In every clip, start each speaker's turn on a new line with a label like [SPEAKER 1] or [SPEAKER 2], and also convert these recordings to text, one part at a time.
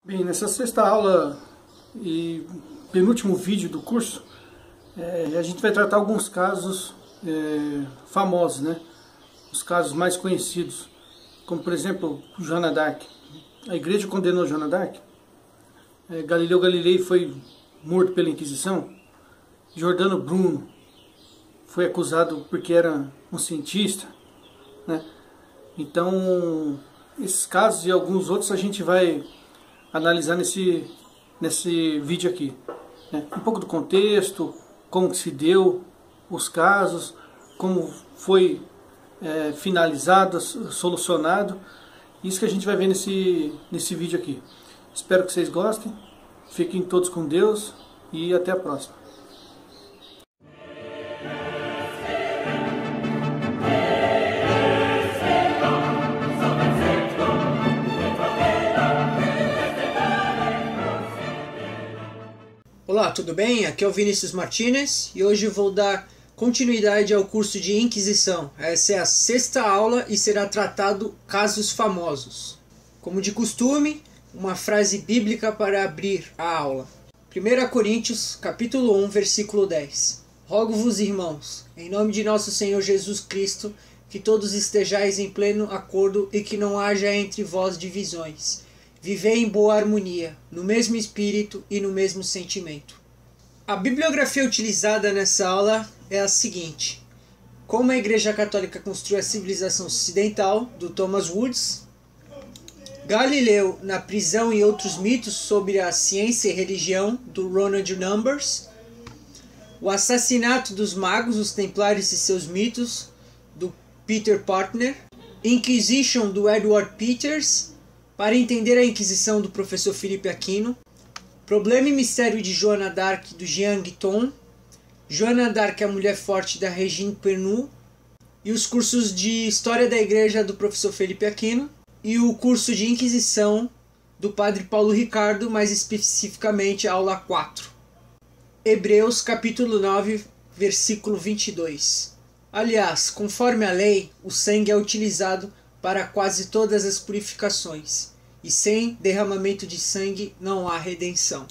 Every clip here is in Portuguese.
[SPEAKER 1] Bem, nessa sexta aula e penúltimo vídeo do curso, a gente vai tratar alguns casos famosos, né? Os casos mais conhecidos, como por exemplo, Joana d'Arc. A igreja condenou Joana d'Arc. Galileu Galilei foi morto pela Inquisição. Giordano Bruno foi acusado porque era um cientista, né? Então, esses casos e alguns outros a gente vai analisar nesse vídeo aqui, né? Um pouco do contexto, como que se deu os casos, como foi finalizado, solucionado. Isso que a gente vai ver nesse vídeo aqui. Espero que vocês gostem, fiquem todos com Deus e até a próxima.
[SPEAKER 2] Olá, tudo bem? Aqui é o Vinícius Martinez e hoje vou dar continuidade ao curso de Inquisição. Essa é a sexta aula e será tratado casos famosos. Como de costume, uma frase bíblica para abrir a aula. 1 Coríntios, capítulo 1, versículo 10. Rogo-vos, irmãos, em nome de nosso Senhor Jesus Cristo, que todos estejais em pleno acordo e que não haja entre vós divisões. Vivei em boa harmonia, no mesmo espírito e no mesmo sentimento. A bibliografia utilizada nessa aula é a seguinte: Como a Igreja Católica construiu a civilização ocidental, do Thomas Woods; Galileu na prisão e outros mitos sobre a ciência e religião, do Ronald Numbers; O assassinato dos magos, os templários e seus mitos, do Peter Partner; Inquisition, do Edward Peters; Para entender a Inquisição, do professor Felipe Aquino; Problema e Mistério de Joana d'Arc, do Jean Guiton; Joana d'Arc, a Mulher Forte, da Regine Pernoud; e os cursos de História da Igreja, do professor Felipe Aquino; e o curso de Inquisição, do padre Paulo Ricardo, mais especificamente a aula 4. Hebreus, capítulo 9, versículo 22. Aliás, conforme a lei, o sangue é utilizado para quase todas as purificações, e sem derramamento de sangue não há redenção.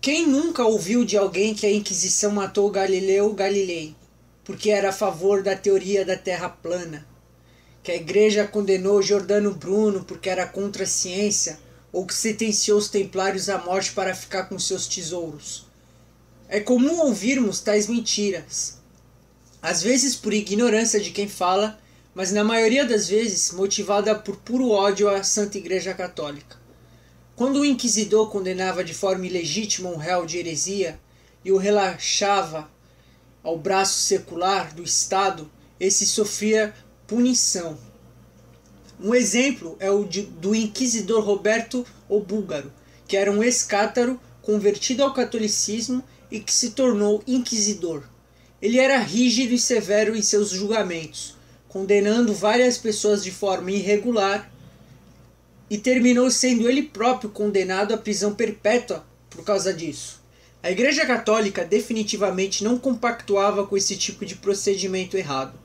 [SPEAKER 2] Quem nunca ouviu de alguém que a Inquisição matou Galileu Galilei, porque era a favor da teoria da Terra plana? Que a Igreja condenou Giordano Bruno porque era contra a ciência, ou que sentenciou os templários à morte para ficar com seus tesouros? É comum ouvirmos tais mentiras, às vezes por ignorância de quem fala, mas na maioria das vezes motivada por puro ódio à Santa Igreja Católica. Quando o inquisidor condenava de forma ilegítima um réu de heresia e o relaxava ao braço secular do Estado, esse sofria punição. Um exemplo é o do inquisidor Roberto o Búlgaro, que era um ex-cátaro convertido ao catolicismo e que se tornou inquisidor. Ele era rígido e severo em seus julgamentos, condenando várias pessoas de forma irregular, e terminou sendo ele próprio condenado à prisão perpétua por causa disso. A Igreja Católica definitivamente não compactuava com esse tipo de procedimento errado.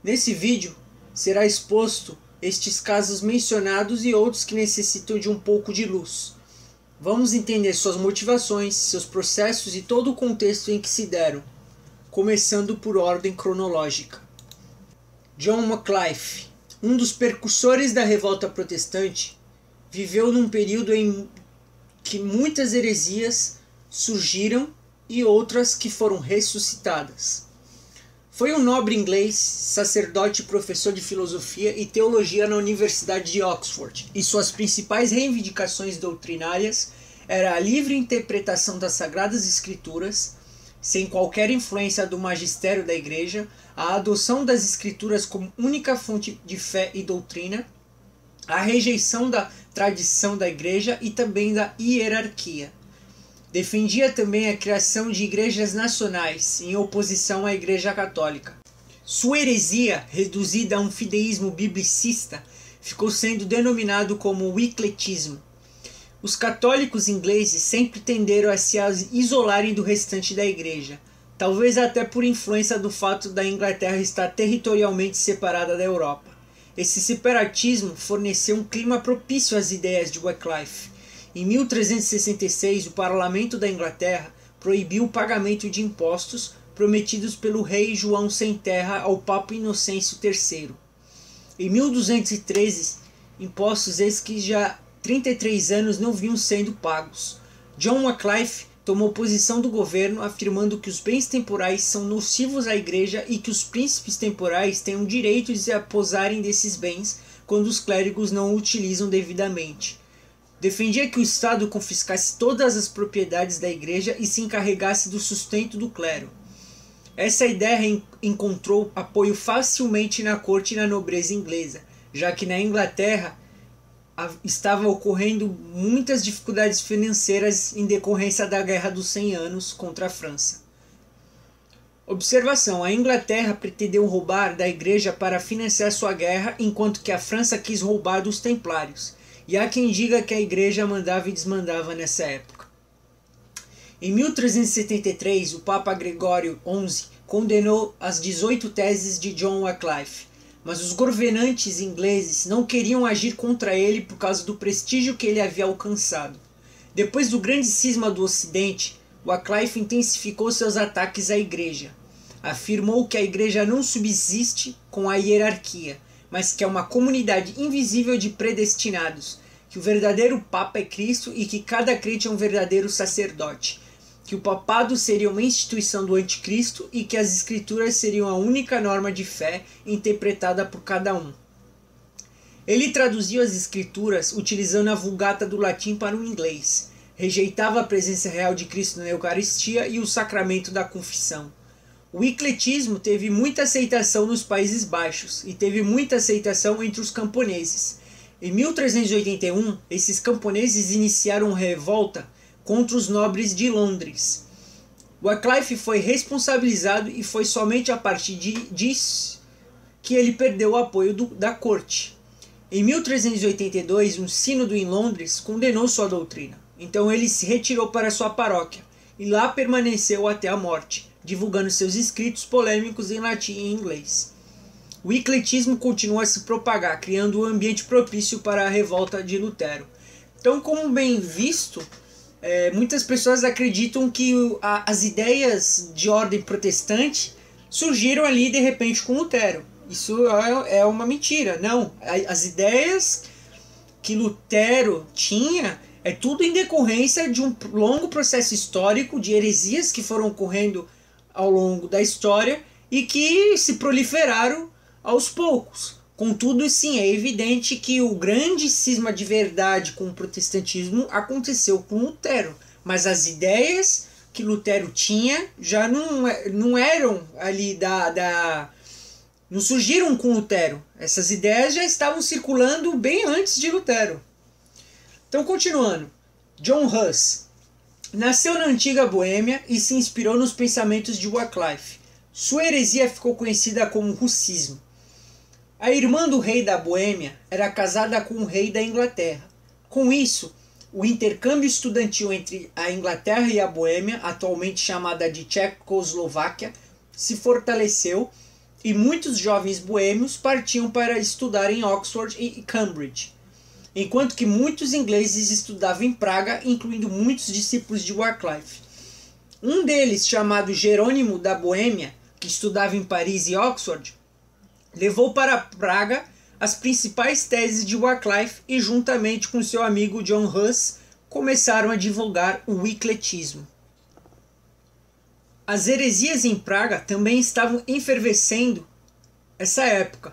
[SPEAKER 2] Nesse vídeo será exposto estes casos mencionados e outros que necessitam de um pouco de luz. Vamos entender suas motivações, seus processos e todo o contexto em que se deram, começando por ordem cronológica. John Wycliffe, um dos precursores da revolta protestante, viveu num período em que muitas heresias surgiram e outras que foram ressuscitadas. Foi um nobre inglês, sacerdote e professor de filosofia e teologia na Universidade de Oxford, e suas principais reivindicações doutrinárias eram a livre interpretação das Sagradas Escrituras, sem qualquer influência do magistério da Igreja, a adoção das Escrituras como única fonte de fé e doutrina, a rejeição da tradição da Igreja e também da hierarquia. Defendia também a criação de igrejas nacionais, em oposição à Igreja Católica. Sua heresia, reduzida a um fideísmo biblicista, ficou sendo denominado como Wyclifismo. Os católicos ingleses sempre tenderam a se isolarem do restante da Igreja, talvez até por influência do fato da Inglaterra estar territorialmente separada da Europa. Esse separatismo forneceu um clima propício às ideias de Wycliffe, Em 1366, o Parlamento da Inglaterra proibiu o pagamento de impostos prometidos pelo rei João Sem Terra ao Papa Inocêncio III. Em 1213, impostos esses que já 33 anos não vinham sendo pagos. John Wycliffe tomou posição do governo afirmando que os bens temporais são nocivos à igreja e que os príncipes temporais têm o direito de se apossarem desses bens quando os clérigos não o utilizam devidamente. Defendia que o Estado confiscasse todas as propriedades da igreja e se encarregasse do sustento do clero. Essa ideia encontrou apoio facilmente na corte e na nobreza inglesa, já que na Inglaterra estavam ocorrendo muitas dificuldades financeiras em decorrência da Guerra dos 100 Anos contra a França. Observação: a Inglaterra pretendeu roubar da igreja para financiar sua guerra, enquanto que a França quis roubar dos templários. E há quem diga que a igreja mandava e desmandava nessa época. Em 1373, o Papa Gregório XI condenou as 18 teses de John Wycliffe, mas os governantes ingleses não queriam agir contra ele por causa do prestígio que ele havia alcançado. Depois do grande cisma do Ocidente, Wycliffe intensificou seus ataques à igreja. Afirmou que a igreja não subsiste com a hierarquia, mas que é uma comunidade invisível de predestinados, que o verdadeiro Papa é Cristo e que cada crente é um verdadeiro sacerdote, que o papado seria uma instituição do anticristo e que as escrituras seriam a única norma de fé interpretada por cada um. Ele traduziu as escrituras utilizando a Vulgata do latim para o inglês, rejeitava a presença real de Cristo na Eucaristia e o sacramento da confissão. O ecletismo teve muita aceitação nos Países Baixos e teve muita aceitação entre os camponeses. Em 1381, esses camponeses iniciaram uma revolta contra os nobres de Londres. Wycliffe foi responsabilizado e foi somente a partir disso que ele perdeu o apoio da corte. Em 1382, um sínodo em Londres condenou sua doutrina. Então ele se retirou para sua paróquia e lá permaneceu até a morte, divulgando seus escritos polêmicos em latim e inglês. O ecletismo continuou a se propagar, criando um ambiente propício para a revolta de Lutero. Então, como bem visto, muitas pessoas acreditam que as ideias de ordem protestante surgiram ali de repente com Lutero. Isso é uma mentira. Não, as ideias que Lutero tinha é tudo em decorrência de um longo processo histórico de heresias que foram ocorrendo ao longo da história e que se proliferaram aos poucos. Contudo, sim, é evidente que o grande cisma de verdade com o protestantismo aconteceu com Lutero, mas as ideias que Lutero tinha já não eram ali não surgiram com Lutero. Essas ideias já estavam circulando bem antes de Lutero. Então, continuando, John Huss nasceu na antiga Boêmia e se inspirou nos pensamentos de Wycliffe. Sua heresia ficou conhecida como russismo. A irmã do rei da Boêmia era casada com o rei da Inglaterra. Com isso, o intercâmbio estudantil entre a Inglaterra e a Boêmia, atualmente chamada de Tchecoslováquia, se fortaleceu e muitos jovens boêmios partiam para estudar em Oxford e Cambridge, enquanto que muitos ingleses estudavam em Praga, incluindo muitos discípulos de Wycliffe. Um deles, chamado Jerônimo da Boêmia, que estudava em Paris e Oxford, levou para Praga as principais teses de Wycliffe e, juntamente com seu amigo John Huss, começaram a divulgar o ecletismo. As heresias em Praga também estavam efervescendo essa época.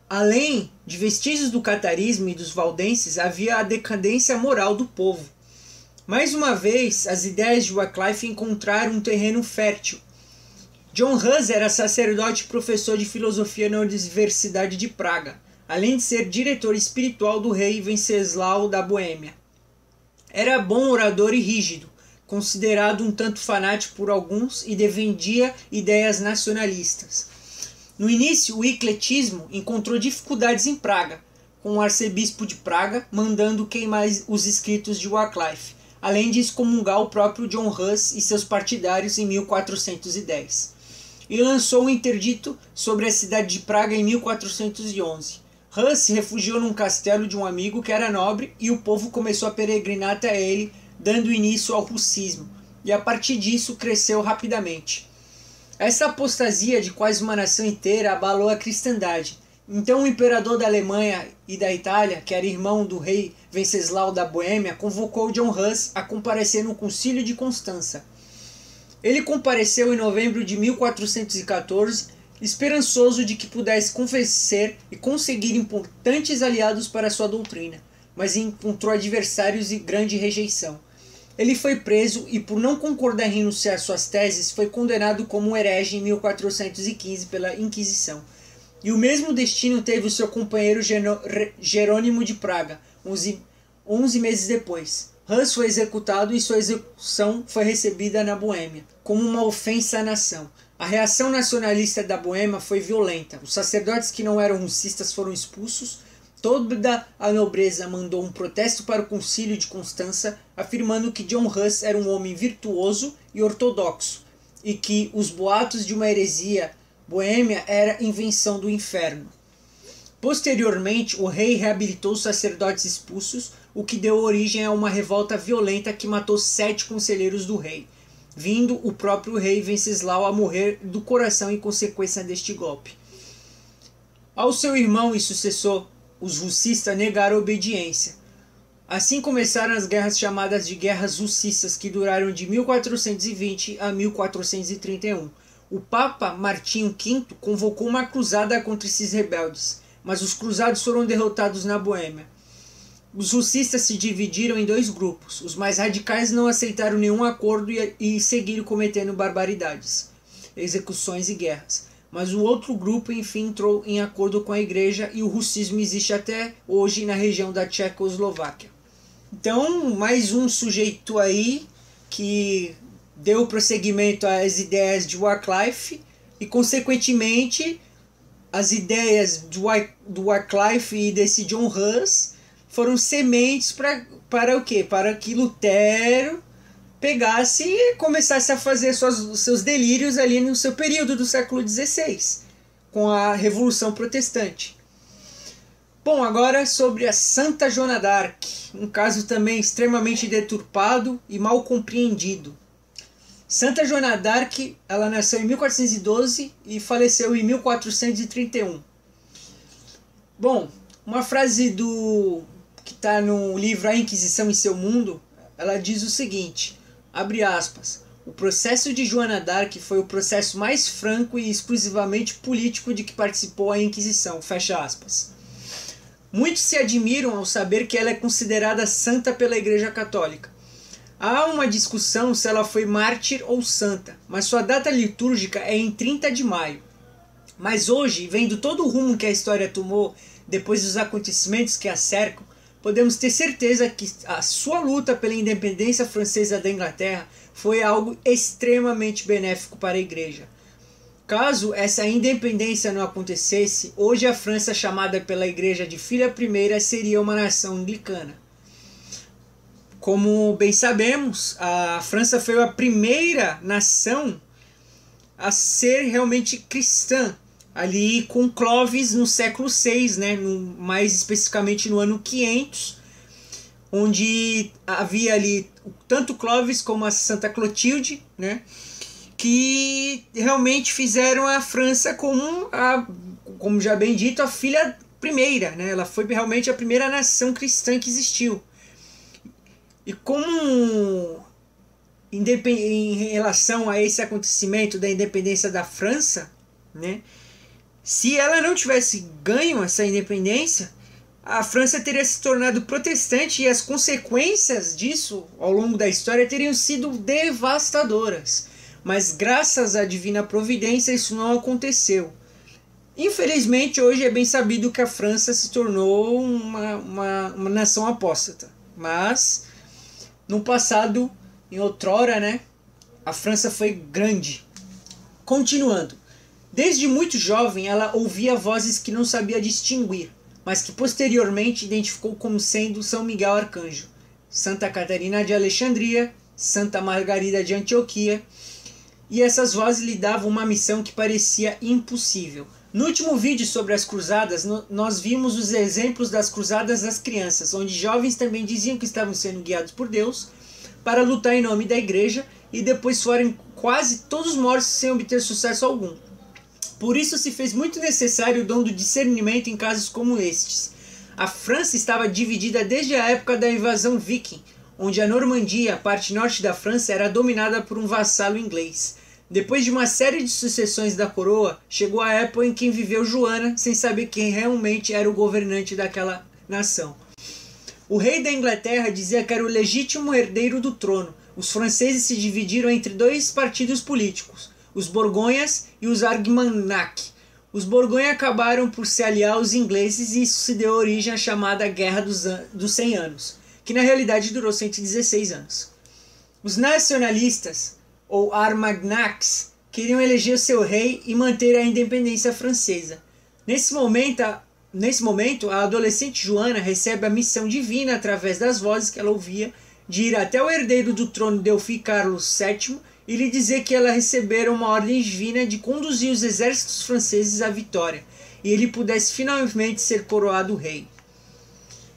[SPEAKER 2] Além de vestígios do catarismo e dos valdenses, havia a decadência moral do povo. Mais uma vez, as ideias de Wycliffe encontraram um terreno fértil. John Huss era sacerdote e professor de filosofia na Universidade de Praga, além de ser diretor espiritual do rei Venceslau da Boêmia. Era bom orador e rígido, considerado um tanto fanático por alguns e defendia ideias nacionalistas. No início, o ecletismo encontrou dificuldades em Praga, com o arcebispo de Praga mandando queimar os escritos de Wycliffe, além de excomungar o próprio John Huss e seus partidários em 1410. E lançou um interdito sobre a cidade de Praga em 1411. Hus se refugiou num castelo de um amigo que era nobre e o povo começou a peregrinar até ele, dando início ao russismo, e a partir disso cresceu rapidamente. Essa apostasia de quase uma nação inteira abalou a cristandade. Então o imperador da Alemanha e da Itália, que era irmão do rei Venceslau da Boêmia, convocou John Hus a comparecer no Concílio de Constança. Ele compareceu em novembro de 1414, esperançoso de que pudesse convencer e conseguir importantes aliados para sua doutrina, mas encontrou adversários e grande rejeição. Ele foi preso e, por não concordar em renunciar suas teses, foi condenado como um herege em 1415 pela Inquisição. E o mesmo destino teve o seu companheiro Jerônimo de Praga, 11 meses depois. Hus foi executado e sua execução foi recebida na Boêmia, como uma ofensa à nação. A reação nacionalista da Boêmia foi violenta. Os sacerdotes que não eram russistas foram expulsos. Toda a nobreza mandou um protesto para o Concílio de Constança, afirmando que John Hus era um homem virtuoso e ortodoxo, e que os boatos de uma heresia boêmia era invenção do inferno. Posteriormente, o rei reabilitou os sacerdotes expulsos, o que deu origem a uma revolta violenta que matou 7 conselheiros do rei, vindo o próprio rei Venceslau a morrer do coração em consequência deste golpe. Ao seu irmão e sucessor, os russistas negaram obediência. Assim começaram as guerras chamadas de Guerras Russistas, que duraram de 1420 a 1431. O Papa Martinho V convocou uma cruzada contra esses rebeldes, mas os cruzados foram derrotados na Boêmia. Os russistas se dividiram em 2 grupos. Os mais radicais não aceitaram nenhum acordo e seguiram cometendo barbaridades, execuções e guerras. Mas o outro grupo, enfim, entrou em acordo com a igreja e o russismo existe até hoje na região da Tchecoslováquia. Então, mais um sujeito aí que deu prosseguimento às ideias de Wycliffe e, consequentemente, as ideias do Wycliffe e desse John Hus foram sementes para o quê? Para que Lutero pegasse e começasse a fazer seus delírios ali no seu período do século XVI, com a Revolução Protestante. Bom, agora sobre a Santa Joana d'Arc, um caso também extremamente deturpado e mal compreendido. Santa Joana d'Arc, ela nasceu em 1412 e faleceu em 1431. Bom, uma frase que está no livro A Inquisição em Seu Mundo, ela diz o seguinte, abre aspas, o processo de Joana d'Arc foi o processo mais franco e exclusivamente político de que participou a Inquisição, fecha aspas. Muitos se admiram ao saber que ela é considerada santa pela Igreja Católica. Há uma discussão se ela foi mártir ou santa, mas sua data litúrgica é em 30 de maio. Mas hoje, vendo todo o rumo que a história tomou depois dos acontecimentos que a cercam, podemos ter certeza que a sua luta pela independência francesa da Inglaterra foi algo extremamente benéfico para a Igreja. Caso essa independência não acontecesse, hoje a França, chamada pela Igreja de Filha I, seria uma nação anglicana. Como bem sabemos, a França foi a primeira nação a ser realmente cristã, ali com Clovis no século VI, né, mais especificamente no ano 500, onde havia ali tanto Clovis como a Santa Clotilde, né, que realmente fizeram a França como já bem dito, a filha primeira, né, ela foi realmente a primeira nação cristã que existiu. E como em relação a esse acontecimento da independência da França, né, se ela não tivesse ganho essa independência, a França teria se tornado protestante e as consequências disso ao longo da história teriam sido devastadoras. Mas graças à divina providência isso não aconteceu. Infelizmente hoje é bem sabido que a França se tornou uma nação apóstata. Mas no passado, em outrora, né, a França foi grande. Continuando. Desde muito jovem, ela ouvia vozes que não sabia distinguir, mas que posteriormente identificou como sendo São Miguel Arcanjo, Santa Catarina de Alexandria, Santa Margarida de Antioquia, e essas vozes lhe davam uma missão que parecia impossível. No último vídeo sobre as cruzadas, nós vimos os exemplos das cruzadas das crianças, onde jovens também diziam que estavam sendo guiados por Deus para lutar em nome da igreja e depois foram quase todos mortos sem obter sucesso algum. Por isso se fez muito necessário o dom do discernimento em casos como estes. A França estava dividida desde a época da invasão viking, onde a Normandia, a parte norte da França, era dominada por um vassalo inglês. Depois de uma série de sucessões da coroa, chegou a época em que viveu Joana sem saber quem realmente era o governante daquela nação. O rei da Inglaterra dizia que era o legítimo herdeiro do trono. Os franceses se dividiram entre dois partidos políticos, os Borgonhas e os Armagnac. Os Borgonha acabaram por se aliar aos ingleses e isso se deu origem à chamada Guerra dos 100 Anos, que na realidade durou 116 anos. Os nacionalistas, ou Armagnacs, queriam eleger seu rei e manter a independência francesa. Nesse momento, a adolescente Joana recebe a missão divina através das vozes que ela ouvia de ir até o herdeiro do trono Delfim Carlos VII e lhe dizer que ela recebera uma ordem divina de conduzir os exércitos franceses à vitória e ele pudesse finalmente ser coroado rei.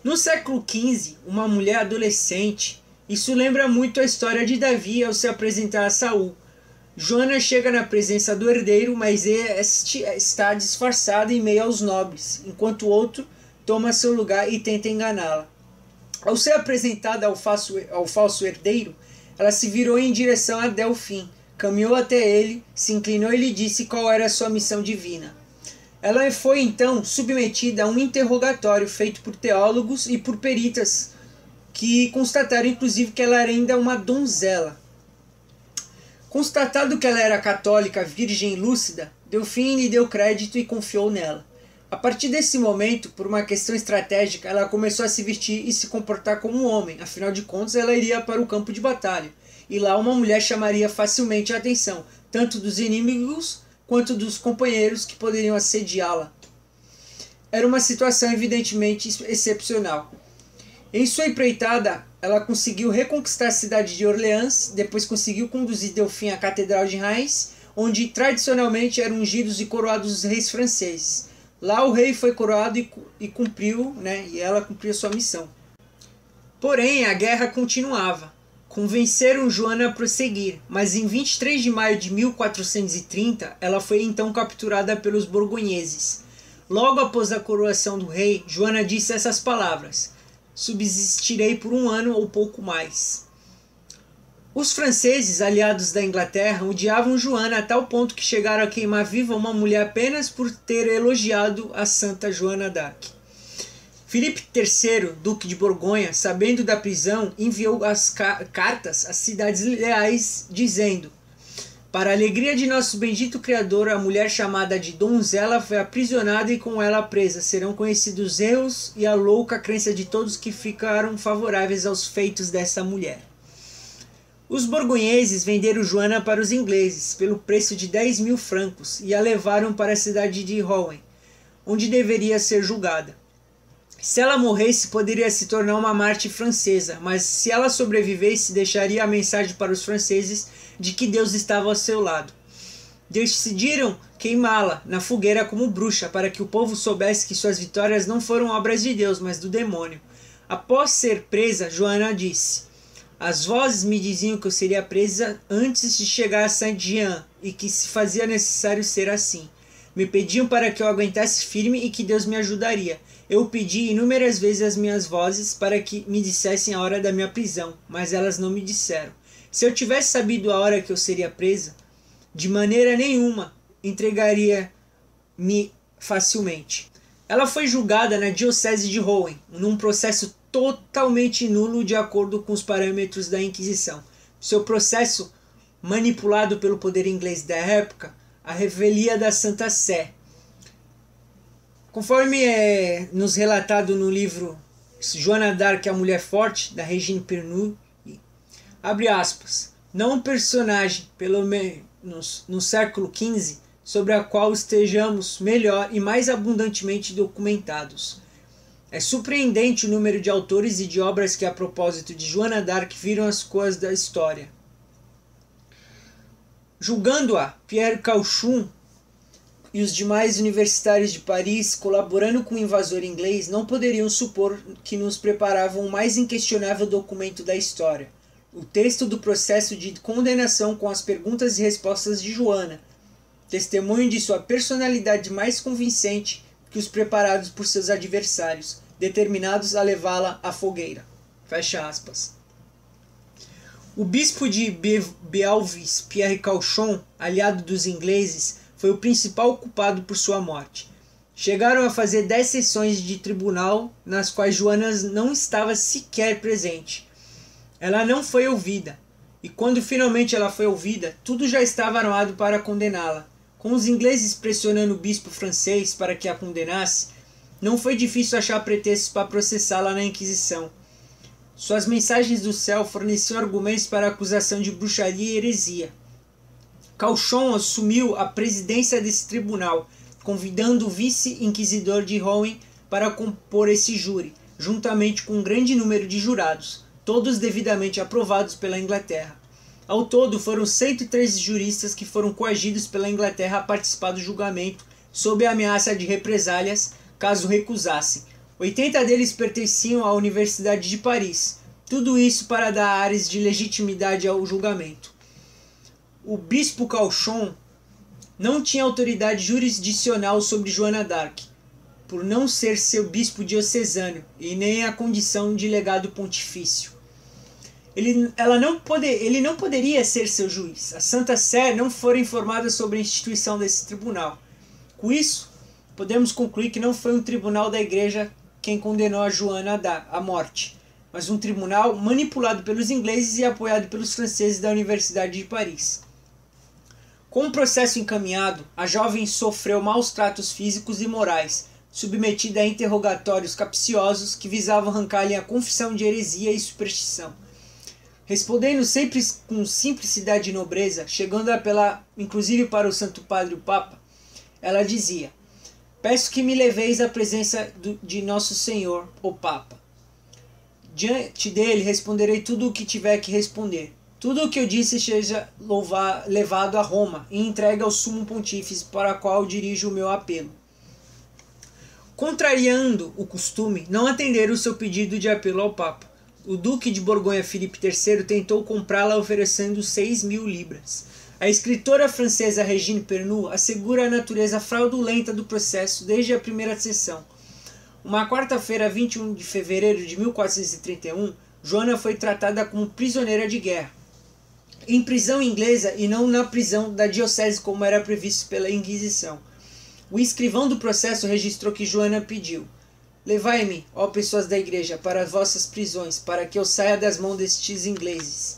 [SPEAKER 2] No século XV, uma mulher adolescente. Isso lembra muito a história de Davi ao se apresentar a Saul. Joana chega na presença do herdeiro, mas este está disfarçado em meio aos nobres, enquanto o outro toma seu lugar e tenta enganá-la. Ao ser apresentada ao falso herdeiro, ela se virou em direção a Delfim, caminhou até ele, se inclinou e lhe disse qual era a sua missão divina. Ela foi então submetida a um interrogatório feito por teólogos e por peritas, que constataram inclusive que ela era ainda uma donzela. Constatado que ela era católica, virgem e lúcida, Delfim lhe deu crédito e confiou nela. A partir desse momento, por uma questão estratégica, ela começou a se vestir e se comportar como um homem, afinal de contas ela iria para o campo de batalha, e lá uma mulher chamaria facilmente a atenção, tanto dos inimigos quanto dos companheiros que poderiam assediá-la. Era uma situação evidentemente excepcional. Em sua empreitada, ela conseguiu reconquistar a cidade de Orleans, depois conseguiu conduzir Delfim à Catedral de Reims, onde tradicionalmente eram ungidos e coroados os reis franceses. Lá o rei foi coroado e cumpriu, e ela cumpriu a sua missão. Porém, a guerra continuava. Convenceram Joana a prosseguir, mas em 23 de maio de 1430, ela foi então capturada pelos borgonheses. Logo após a coroação do rei, Joana disse essas palavras: subsistirei por 1 ano ou pouco mais. Os franceses, aliados da Inglaterra, odiavam Joana a tal ponto que chegaram a queimar viva uma mulher apenas por ter elogiado a santa Joana d'Arc. Filipe III, duque de Borgonha, sabendo da prisão, enviou as cartas às cidades leais, dizendo: para a alegria de nosso bendito Criador, a mulher chamada de donzela foi aprisionada e com ela presa. Serão conhecidos os erros e a louca crença de todos que ficaram favoráveis aos feitos dessa mulher. Os borgonheses venderam Joana para os ingleses pelo preço de 10.000 francos e a levaram para a cidade de Rouen, onde deveria ser julgada. Se ela morresse, poderia se tornar uma mártir francesa, mas se ela sobrevivesse, deixaria a mensagem para os franceses de que Deus estava ao seu lado. Decidiram queimá-la na fogueira como bruxa, para que o povo soubesse que suas vitórias não foram obras de Deus, mas do demônio. Após ser presa, Joana disse: as vozes me diziam que eu seria presa antes de chegar a Saint-Jean e que se fazia necessário ser assim. Me pediam para que eu aguentasse firme e que Deus me ajudaria. Eu pedi inúmeras vezes as minhas vozes para que me dissessem a hora da minha prisão, mas elas não me disseram. Se eu tivesse sabido a hora que eu seria presa, de maneira nenhuma entregaria-me facilmente. Ela foi julgada na diocese de Rouen, num processo totalmente nulo de acordo com os parâmetros da Inquisição. Seu processo, manipulado pelo poder inglês da época, a revelia da Santa Sé. Conforme nos relatado no livro Joana d'Arc, a Mulher Forte, da Regine Pernoud, abre aspas, não um personagem, pelo menos no século XV, sobre a qual estejamos melhor e mais abundantemente documentados. É surpreendente o número de autores e de obras que, a propósito de Joana d'Arc, viram as coisas da história. Julgando-a, Pierre Cauchon e os demais universitários de Paris, colaborando com o invasor inglês, não poderiam supor que nos preparavam o mais inquestionável documento da história, o texto do processo de condenação com as perguntas e respostas de Joana, testemunho de sua personalidade mais convincente que os preparados por seus adversários, determinados a levá-la à fogueira. Fecha aspas. O bispo de Beauvais, Pierre Cauchon, aliado dos ingleses, foi o principal culpado por sua morte. Chegaram a fazer 10 sessões de tribunal, nas quais Joana não estava sequer presente. Ela não foi ouvida, e quando finalmente ela foi ouvida, tudo já estava armado para condená-la. Com os ingleses pressionando o bispo francês para que a condenasse, não foi difícil achar pretextos para processá-la na Inquisição. Suas mensagens do céu forneciam argumentos para a acusação de bruxaria e heresia. Cauchon assumiu a presidência desse tribunal, convidando o vice-inquisidor de Rouen para compor esse júri, juntamente com um grande número de jurados, todos devidamente aprovados pela Inglaterra. Ao todo, foram 113 juristas que foram coagidos pela Inglaterra a participar do julgamento, sob a ameaça de represálias, caso recusassem. 80 deles pertenciam à Universidade de Paris. Tudo isso para dar ares de legitimidade ao julgamento. O bispo Cauchon não tinha autoridade jurisdicional sobre Joana d'Arc, por não ser seu bispo diocesano e nem a condição de legado pontifício. Ele não poderia ser seu juiz. A Santa Sé não fora informada sobre a instituição desse tribunal. Com isso, podemos concluir que não foi um tribunal da Igreja quem condenou a Joana à morte, mas um tribunal manipulado pelos ingleses e apoiado pelos franceses da Universidade de Paris. Com o processo encaminhado, a jovem sofreu maus tratos físicos e morais, submetida a interrogatórios capciosos que visavam arrancar-lhe a confissão de heresia e superstição. Respondendo sempre com simplicidade e nobreza, chegando a apelar inclusive para o Santo Padre o Papa, ela dizia: "Peço que me leveis à presença de Nosso Senhor, o Papa. Diante dele responderei tudo o que tiver que responder. Tudo o que eu disse seja levado a Roma e entregue ao sumo pontífice para o qual dirijo o meu apelo." Contrariando o costume, não atenderam o seu pedido de apelo ao Papa. O duque de Borgonha Filipe III tentou comprá-la oferecendo 6.000 libras. A escritora francesa Regine Pernoud assegura a natureza fraudulenta do processo desde a primeira sessão. Uma quarta-feira, 21 de fevereiro de 1431, Joana foi tratada como prisioneira de guerra, em prisão inglesa e não na prisão da diocese como era previsto pela Inquisição. O escrivão do processo registrou que Joana pediu: "Levai-me, ó pessoas da igreja, para as vossas prisões, para que eu saia das mãos destes ingleses."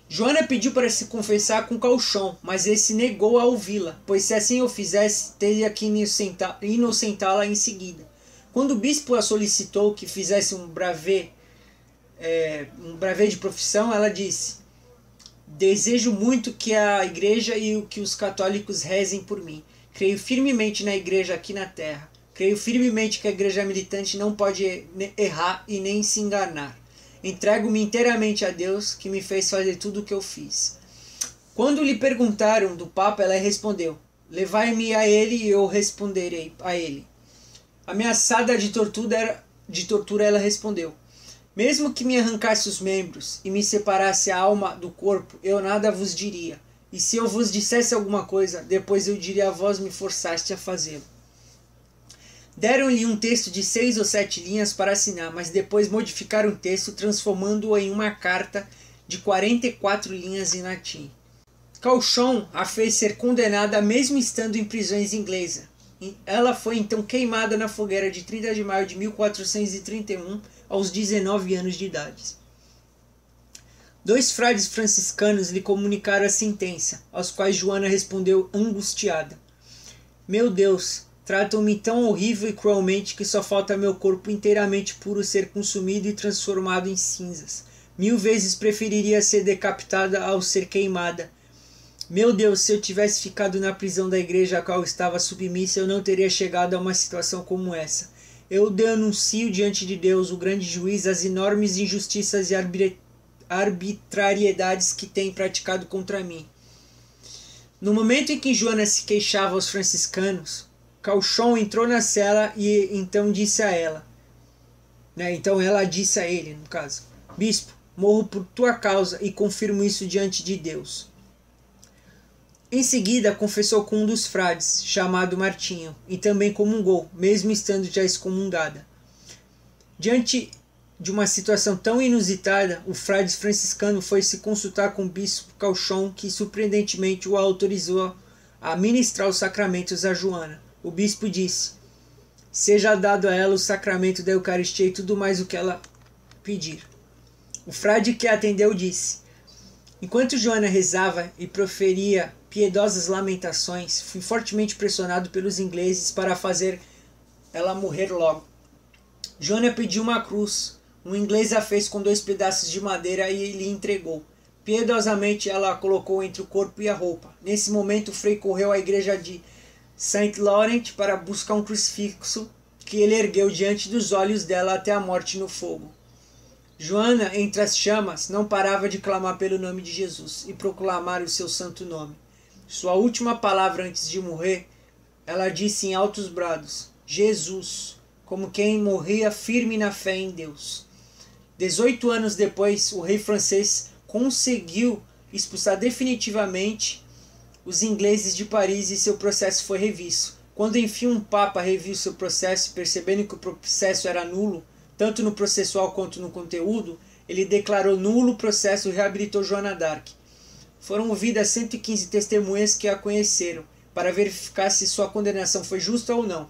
[SPEAKER 2] Joana pediu para se confessar com Cauchon, mas esse negou a ouvi-la, pois se assim o fizesse, teria que inocentá-la em seguida. Quando o bispo a solicitou que fizesse um brevet de profissão, ela disse: "Desejo muito que a igreja e que os católicos rezem por mim. Creio firmemente na igreja aqui na terra. Creio firmemente que a igreja militante não pode errar e nem se enganar. Entrego-me inteiramente a Deus, que me fez fazer tudo o que eu fiz." Quando lhe perguntaram do Papa, ela respondeu: "Levai-me a ele e eu responderei a ele." Ameaçada de tortura, ela respondeu: "Mesmo que me arrancasse os membros e me separasse a alma do corpo, eu nada vos diria. E se eu vos dissesse alguma coisa, depois eu diria a vós me forçaste a fazê-lo." Deram-lhe um texto de 6 ou 7 linhas para assinar, mas depois modificaram o texto, transformando-o em uma carta de 44 linhas em latim. Cauchon a fez ser condenada mesmo estando em prisões inglesas. Ela foi então queimada na fogueira de 30 de maio de 1431, aos 19 anos de idade. 2 frades franciscanos lhe comunicaram a sentença, aos quais Joana respondeu angustiada: "Meu Deus, tratam-me tão horrível e cruelmente que só falta meu corpo inteiramente puro ser consumido e transformado em cinzas. 1000 vezes preferiria ser decapitada ao ser queimada. Meu Deus, se eu tivesse ficado na prisão da igreja a qual estava submissa, eu não teria chegado a uma situação como essa. Eu denuncio diante de Deus, o grande juiz, as enormes injustiças e arbitrariedades que tem praticado contra mim." No momento em que Joana se queixava aos franciscanos, Cauchon entrou na cela e então disse a ela, então ela disse a ele, no caso, bispo, morro por tua causa e confirmo isso diante de Deus. Em seguida, confessou com um dos frades, chamado Martinho, e também comungou, mesmo estando já excomungada. Diante de uma situação tão inusitada, o frade franciscano foi se consultar com o bispo Cauchon, que surpreendentemente o autorizou a ministrar os sacramentos a Joana. O bispo disse, seja dado a ela o sacramento da Eucaristia e tudo mais o que ela pedir. O frade que a atendeu disse, enquanto Joana rezava e proferia piedosas lamentações, fui fortemente pressionado pelos ingleses para fazer ela morrer logo. Joana pediu uma cruz. Um inglês a fez com 2 pedaços de madeira e lhe entregou. Piedosamente ela a colocou entre o corpo e a roupa. Nesse momento o frei correu à igreja de Saint Laurent para buscar um crucifixo que ele ergueu diante dos olhos dela até a morte no fogo. Joana, entre as chamas, não parava de clamar pelo nome de Jesus e proclamar o seu santo nome. Sua última palavra antes de morrer, ela disse em altos brados, Jesus, como quem morria firme na fé em Deus. 18 anos depois, o rei francês conseguiu expulsar definitivamente os ingleses de Paris e seu processo foi revisto. Quando enfim um papa reviu seu processo, percebendo que o processo era nulo, tanto no processual quanto no conteúdo, ele declarou nulo o processo e reabilitou Joana d'Arc. Foram ouvidas 115 testemunhas que a conheceram, para verificar se sua condenação foi justa ou não.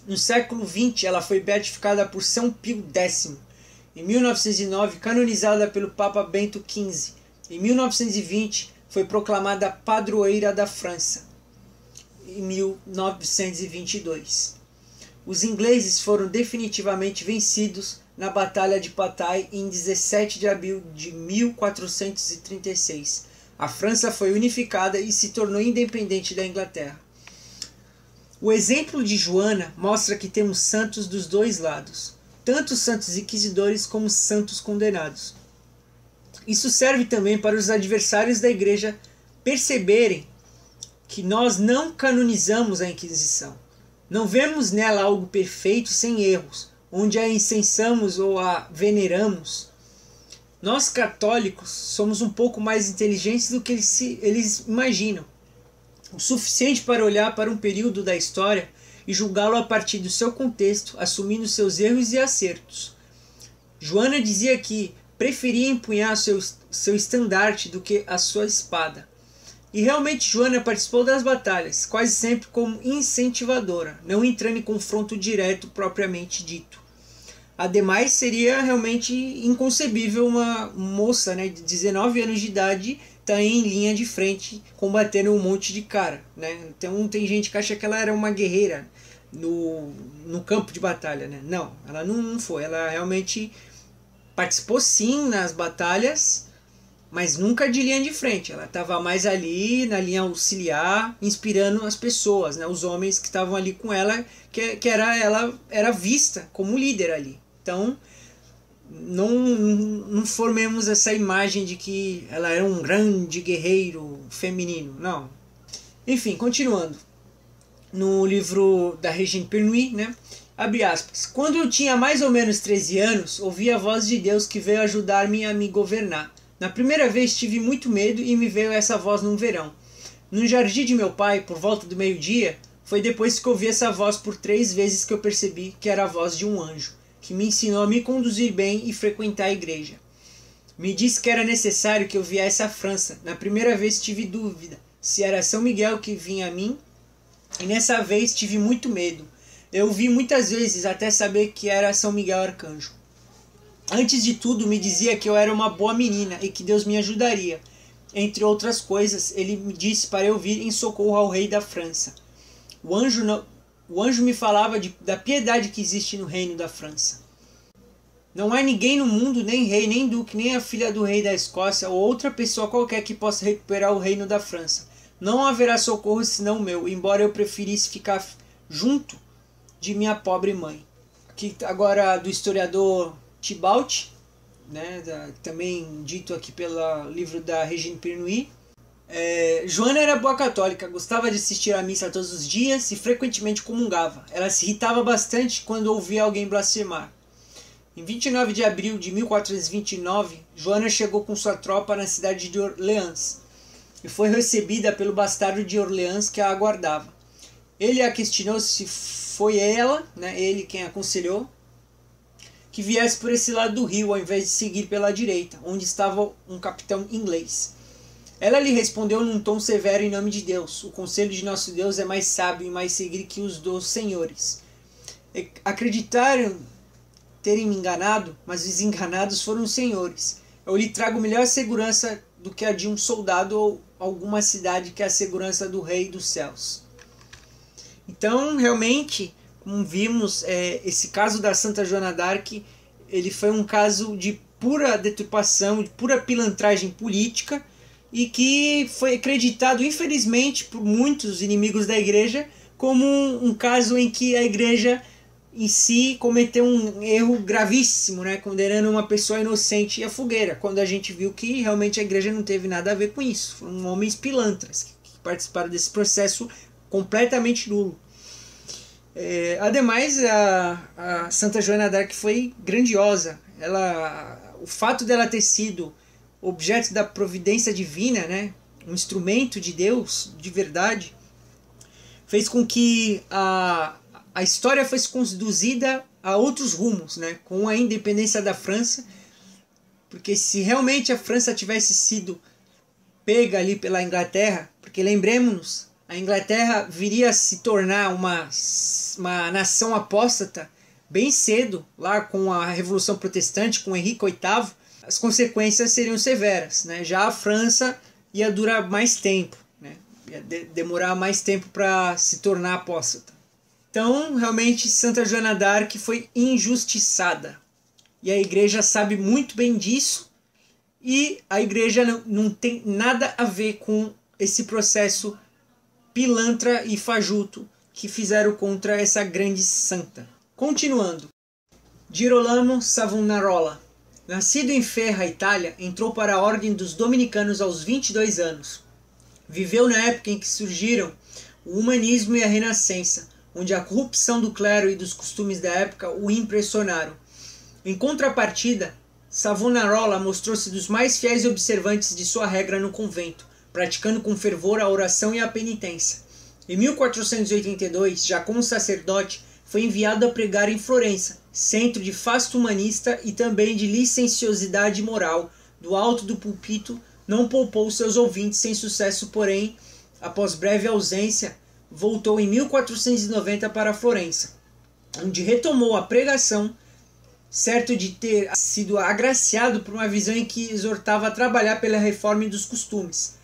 [SPEAKER 2] No século XX, ela foi beatificada por São Pio X. Em 1909, canonizada pelo Papa Bento XV. Em 1920, foi proclamada padroeira da França. Em 1922. Os ingleses foram definitivamente vencidos na Batalha de Patay em 17 de abril de 1436. A França foi unificada e se tornou independente da Inglaterra. O exemplo de Joana mostra que temos santos dos dois lados, tanto santos inquisidores como santos condenados. Isso serve também para os adversários da Igreja perceberem que nós não canonizamos a Inquisição. Não vemos nela algo perfeito sem erros, onde a incensamos ou a veneramos. Nós católicos somos um pouco mais inteligentes do que eles imaginam. O suficiente para olhar para um período da história e julgá-lo a partir do seu contexto, assumindo seus erros e acertos. Joana dizia que preferia empunhar seu estandarte do que a sua espada. E realmente Joana participou das batalhas, quase sempre como incentivadora, não entrando em confronto direto propriamente dito. Ademais, seria realmente inconcebível uma moça, de 19 anos de idade estar em linha de frente combatendo um monte de cara. Então tem gente que acha que ela era uma guerreira no campo de batalha. Não, ela não foi. Ela realmente participou sim nas batalhas, mas nunca de linha de frente. Ela estava mais ali na linha auxiliar, inspirando as pessoas, os homens que estavam ali com ela, que ela era vista como líder ali. Então, não formemos essa imagem de que ela era um grande guerreiro feminino, não. Enfim, continuando. No livro da Regine Pernuy, abre aspas. Quando eu tinha mais ou menos 13 anos, ouvi a voz de Deus que veio ajudar-me a me governar. Na primeira vez tive muito medo e me veio essa voz num verão. No jardim de meu pai, por volta do meio-dia, foi depois que ouvi essa voz por 3 vezes que eu percebi que era a voz de um anjo, que me ensinou a me conduzir bem e frequentar a igreja. Me disse que era necessário que eu viesse à França. Na primeira vez tive dúvida se era São Miguel que vinha a mim, e nessa vez tive muito medo. Eu vi muitas vezes até saber que era São Miguel Arcanjo. Antes de tudo, me dizia que eu era uma boa menina e que Deus me ajudaria. Entre outras coisas, ele me disse para eu vir em socorro ao rei da França. O anjo me falava da piedade que existe no reino da França. Não há ninguém no mundo, nem rei, nem duque, nem a filha do rei da Escócia ou outra pessoa qualquer que possa recuperar o reino da França. Não haverá socorro senão o meu, embora eu preferisse ficar junto de minha pobre mãe. Aqui agora do historiador Thibaut, também dito aqui pelo livro da Regine Pernuy. Joana era boa católica, gostava de assistir à missa todos os dias e frequentemente comungava. Ela se irritava bastante quando ouvia alguém blasfemar. Em 29 de abril de 1429, Joana chegou com sua tropa na cidade de Orleans e foi recebida pelo bastardo de Orleans que a aguardava. Ele a questionou se foi ela, ele quem aconselhou, que viesse por esse lado do rio ao invés de seguir pela direita, onde estava um capitão inglês. Ela lhe respondeu num tom severo em nome de Deus: o conselho de nosso Deus é mais sábio e mais seguro que os dos senhores. Acreditaram terem me enganado, mas os enganados foram os senhores. Eu lhe trago melhor segurança do que a de um soldado ou alguma cidade, que é a segurança do Rei dos Céus. Então, realmente, como vimos, esse caso da Santa Joana d'Arc, ele foi um caso de pura deturpação, de pura pilantragem política, e que foi acreditado, infelizmente, por muitos inimigos da igreja, como um caso em que a igreja em si cometeu um erro gravíssimo, condenando uma pessoa inocente à fogueira, quando a gente viu que realmente a igreja não teve nada a ver com isso. Foram homens pilantras que participaram desse processo completamente nulo. Ademais, a Santa Joana d'Arc foi grandiosa. O fato dela ter sido objeto da providência divina, um instrumento de Deus de verdade, fez com que a história fosse conduzida a outros rumos, com a independência da França, porque se realmente a França tivesse sido pega ali pela Inglaterra, porque lembremos-nos, a Inglaterra viria a se tornar uma nação apóstata bem cedo, lá com a Revolução Protestante, com Henrique VIII, as consequências seriam severas. Já a França ia durar mais tempo, ia demorar mais tempo para se tornar apóstata. Então, realmente, Santa Joana d'Arc foi injustiçada. E a igreja sabe muito bem disso, e a igreja não tem nada a ver com esse processo pilantra e fajuto que fizeram contra essa grande santa. Continuando. Girolamo Savonarola, nascido em Ferra, Itália, entrou para a Ordem dos Dominicanos aos 22 anos. Viveu na época em que surgiram o humanismo e a renascença, onde a corrupção do clero e dos costumes da época o impressionaram. Em contrapartida, Savonarola mostrou-se dos mais fiéis e observantes de sua regra no convento, praticando com fervor a oração e a penitência. Em 1482, já como sacerdote, foi enviado a pregar em Florença, centro de fasto humanista e também de licenciosidade moral. Do alto do púlpito, não poupou seus ouvintes sem sucesso, porém, após breve ausência, voltou em 1490 para Florença, onde retomou a pregação, certo de ter sido agraciado por uma visão em que exortava a trabalhar pela reforma dos costumes,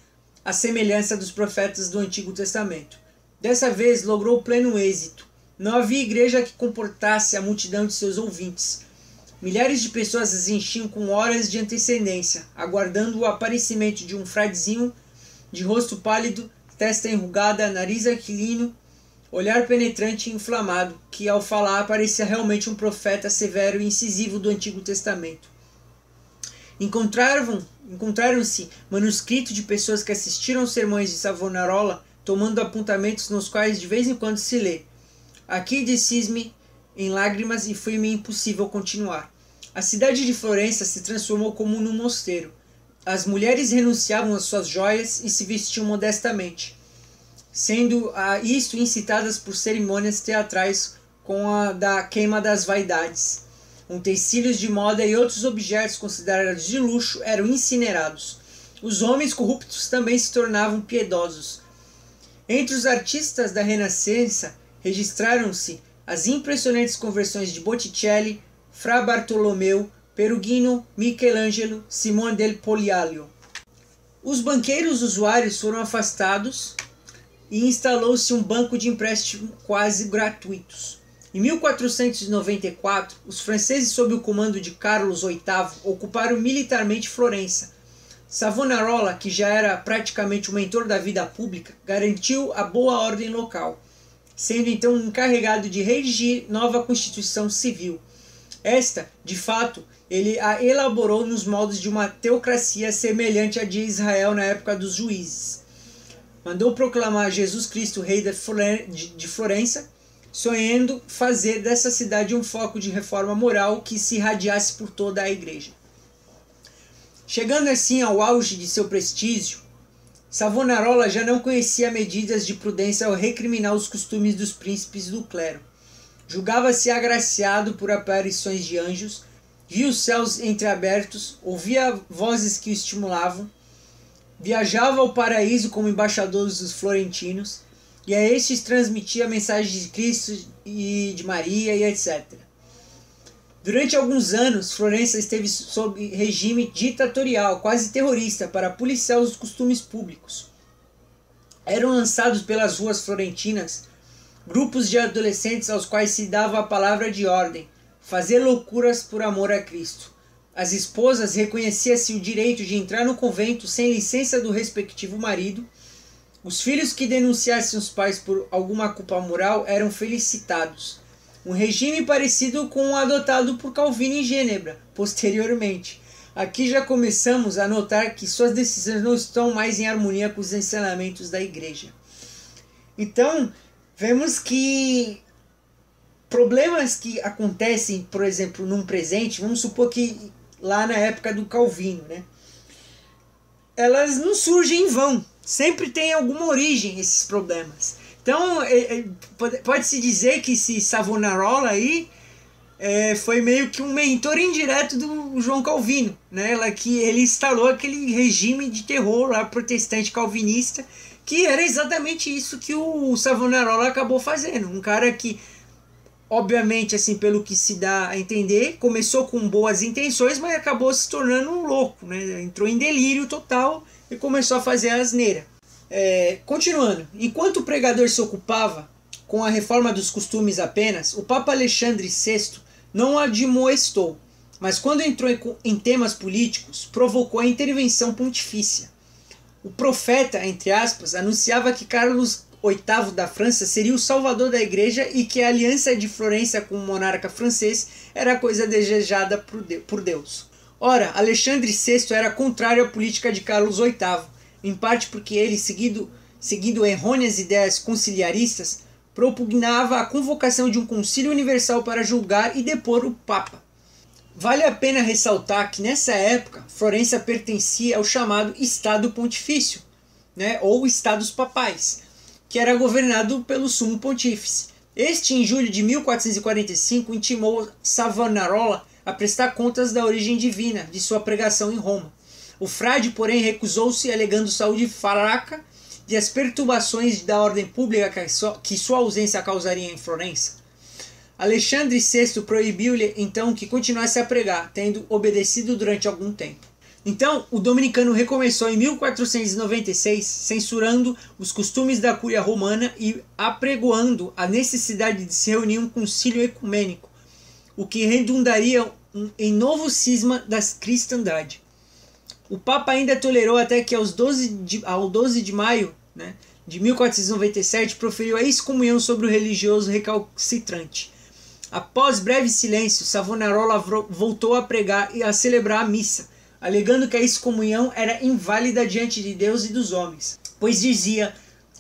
[SPEAKER 2] à semelhança dos profetas do Antigo Testamento. Dessa vez logrou pleno êxito. Não havia igreja que comportasse a multidão de seus ouvintes. Milhares de pessoas as enchiam com horas de antecedência, aguardando o aparecimento de um fradezinho de rosto pálido, testa enrugada, nariz aquilino, olhar penetrante e inflamado, que ao falar parecia realmente um profeta severo e incisivo do Antigo Testamento. Encontraram-se manuscritos de pessoas que assistiram aos sermões de Savonarola, tomando apontamentos nos quais de vez em quando se lê: aqui descis-me em lágrimas e foi-me impossível continuar. A cidade de Florença se transformou como num mosteiro. As mulheres renunciavam às suas joias e se vestiam modestamente, sendo isto incitadas por cerimônias teatrais com a da queima das vaidades. Utensílios de moda e outros objetos considerados de luxo eram incinerados. Os homens corruptos também se tornavam piedosos. Entre os artistas da Renascença registraram-se as impressionantes conversões de Botticelli, Fra Bartolomeu, Perugino, Michelangelo, Simone del Pogliaio. Os banqueiros usuários foram afastados e instalou-se um banco de empréstimo quase gratuitos. Em 1494, os franceses, sob o comando de Carlos VIII, ocuparam militarmente Florença. Savonarola, que já era praticamente o mentor da vida pública, garantiu a boa ordem local, sendo então encarregado de redigir nova Constituição Civil. Esta, de fato, ele a elaborou nos moldes de uma teocracia semelhante à de Israel na época dos juízes. Mandou proclamar Jesus Cristo, rei de Florença, sonhando fazer dessa cidade um foco de reforma moral que se irradiasse por toda a igreja. Chegando assim ao auge de seu prestígio, Savonarola já não conhecia medidas de prudência ao recriminar os costumes dos príncipes do clero. Julgava-se agraciado por aparições de anjos, via os céus entreabertos, ouvia vozes que o estimulavam, viajava ao paraíso como embaixador dos florentinos, e a estes transmitia a mensagem de Cristo e de Maria e etc. Durante alguns anos, Florença esteve sob regime ditatorial, quase terrorista, para policiar os costumes públicos. Eram lançados pelas ruas florentinas grupos de adolescentes aos quais se dava a palavra de ordem: fazer loucuras por amor a Cristo. As esposas reconhecia-se o direito de entrar no convento sem licença do respectivo marido. Os filhos que denunciassem os pais por alguma culpa moral eram felicitados. Um regime parecido com o adotado por Calvino em Gênebra, posteriormente. Aqui já começamos a notar que suas decisões não estão mais em harmonia com os ensinamentos da igreja. Então, vemos que problemas que acontecem, por exemplo, num presente, vamos supor que lá na época do Calvino, né? Elas não surgem em vão. Sempre tem alguma origem esses problemas. Então, pode-se dizer que esse Savonarola aí foi meio que um mentor indireto do João Calvino, né? Que ele instalou aquele regime de terror lá, protestante calvinista, que era exatamente isso que o Savonarola acabou fazendo. Um cara que, obviamente, assim, pelo que se dá a entender, começou com boas intenções, mas acabou se tornando um louco, né? Entrou em delírio total e começou a fazer asneira. Continuando, enquanto o pregador se ocupava com a reforma dos costumes apenas, o Papa Alexandre VI não o admoestou, mas quando entrou em temas políticos, provocou a intervenção pontifícia. O profeta, entre aspas, anunciava que Carlos VIII da França seria o salvador da igreja e que a aliança de Florença com o monarca francês era coisa desejada por Deus. Ora, Alexandre VI era contrário à política de Carlos VIII, em parte porque ele, seguindo errôneas ideias conciliaristas, propugnava a convocação de um concílio universal para julgar e depor o Papa. Vale a pena ressaltar que nessa época Florença pertencia ao chamado Estado Pontifício, né, ou Estados Papais, que era governado pelo Sumo Pontífice. Este, em julho de 1445, intimou Savonarola a prestar contas da origem divina de sua pregação em Roma. O frade, porém, recusou-se, alegando saúde fraca e as perturbações da ordem pública que sua ausência causaria em Florença. Alexandre VI proibiu-lhe, então, que continuasse a pregar, tendo obedecido durante algum tempo. Então, o dominicano recomeçou em 1496, censurando os costumes da Cúria Romana e apregoando a necessidade de se reunir um concílio ecumênico, o que redundaria em novo cisma da cristandade. O Papa ainda tolerou até que ao 12 de maio, né, de 1497 proferiu a excomunhão sobre o religioso recalcitrante. Após breve silêncio, Savonarola voltou a pregar e a celebrar a missa, alegando que a excomunhão era inválida diante de Deus e dos homens, pois dizia: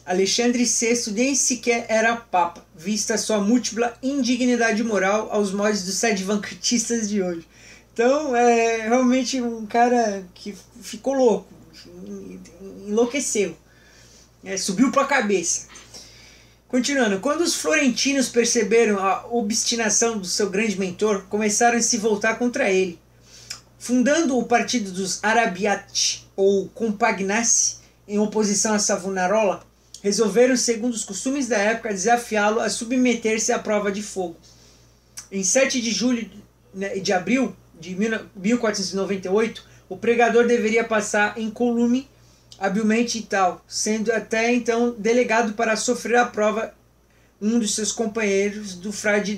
[SPEAKER 2] Alexandre VI nem sequer era Papa, vista sua múltipla indignidade moral aos moldes dos sedvantistas de hoje. Então, é realmente um cara que ficou louco, enlouqueceu, subiu para a cabeça. Continuando, quando os florentinos perceberam a obstinação do seu grande mentor, começaram a se voltar contra ele. Fundando o partido dos Arabiati, ou Compagnaci, em oposição a Savonarola, resolveram, segundo os costumes da época, desafiá-lo a submeter-se à prova de fogo. Em 7 de abril de 1498, o pregador deveria passar incólume, habilmente e tal, sendo até então delegado para sofrer a prova um dos seus companheiros, do frade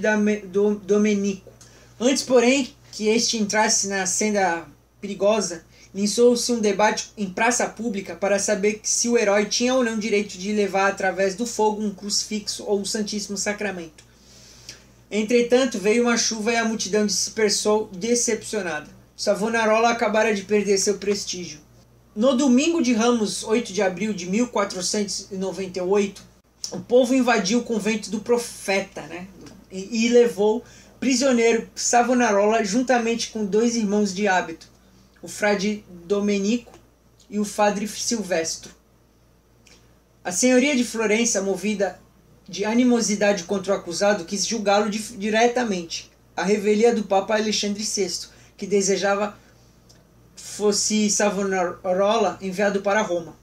[SPEAKER 2] Domenico. Antes, porém, que este entrasse na senda perigosa, iniciou-se um debate em praça pública para saber se o herói tinha ou não direito de levar através do fogo um crucifixo ou o Santíssimo Sacramento. Entretanto, veio uma chuva e a multidão dispersou decepcionada. Savonarola acabara de perder seu prestígio. No domingo de Ramos, 8 de abril de 1498, o povo invadiu o convento do profeta, né? E levou prisioneiro Savonarola juntamente com 2 irmãos de hábito, o frade Domenico e o padre Silvestro. A senhoria de Florença, movida de animosidade contra o acusado, quis julgá-lo diretamente. A revelia do Papa Alexandre VI, que desejava fosse Savonarola enviado para Roma.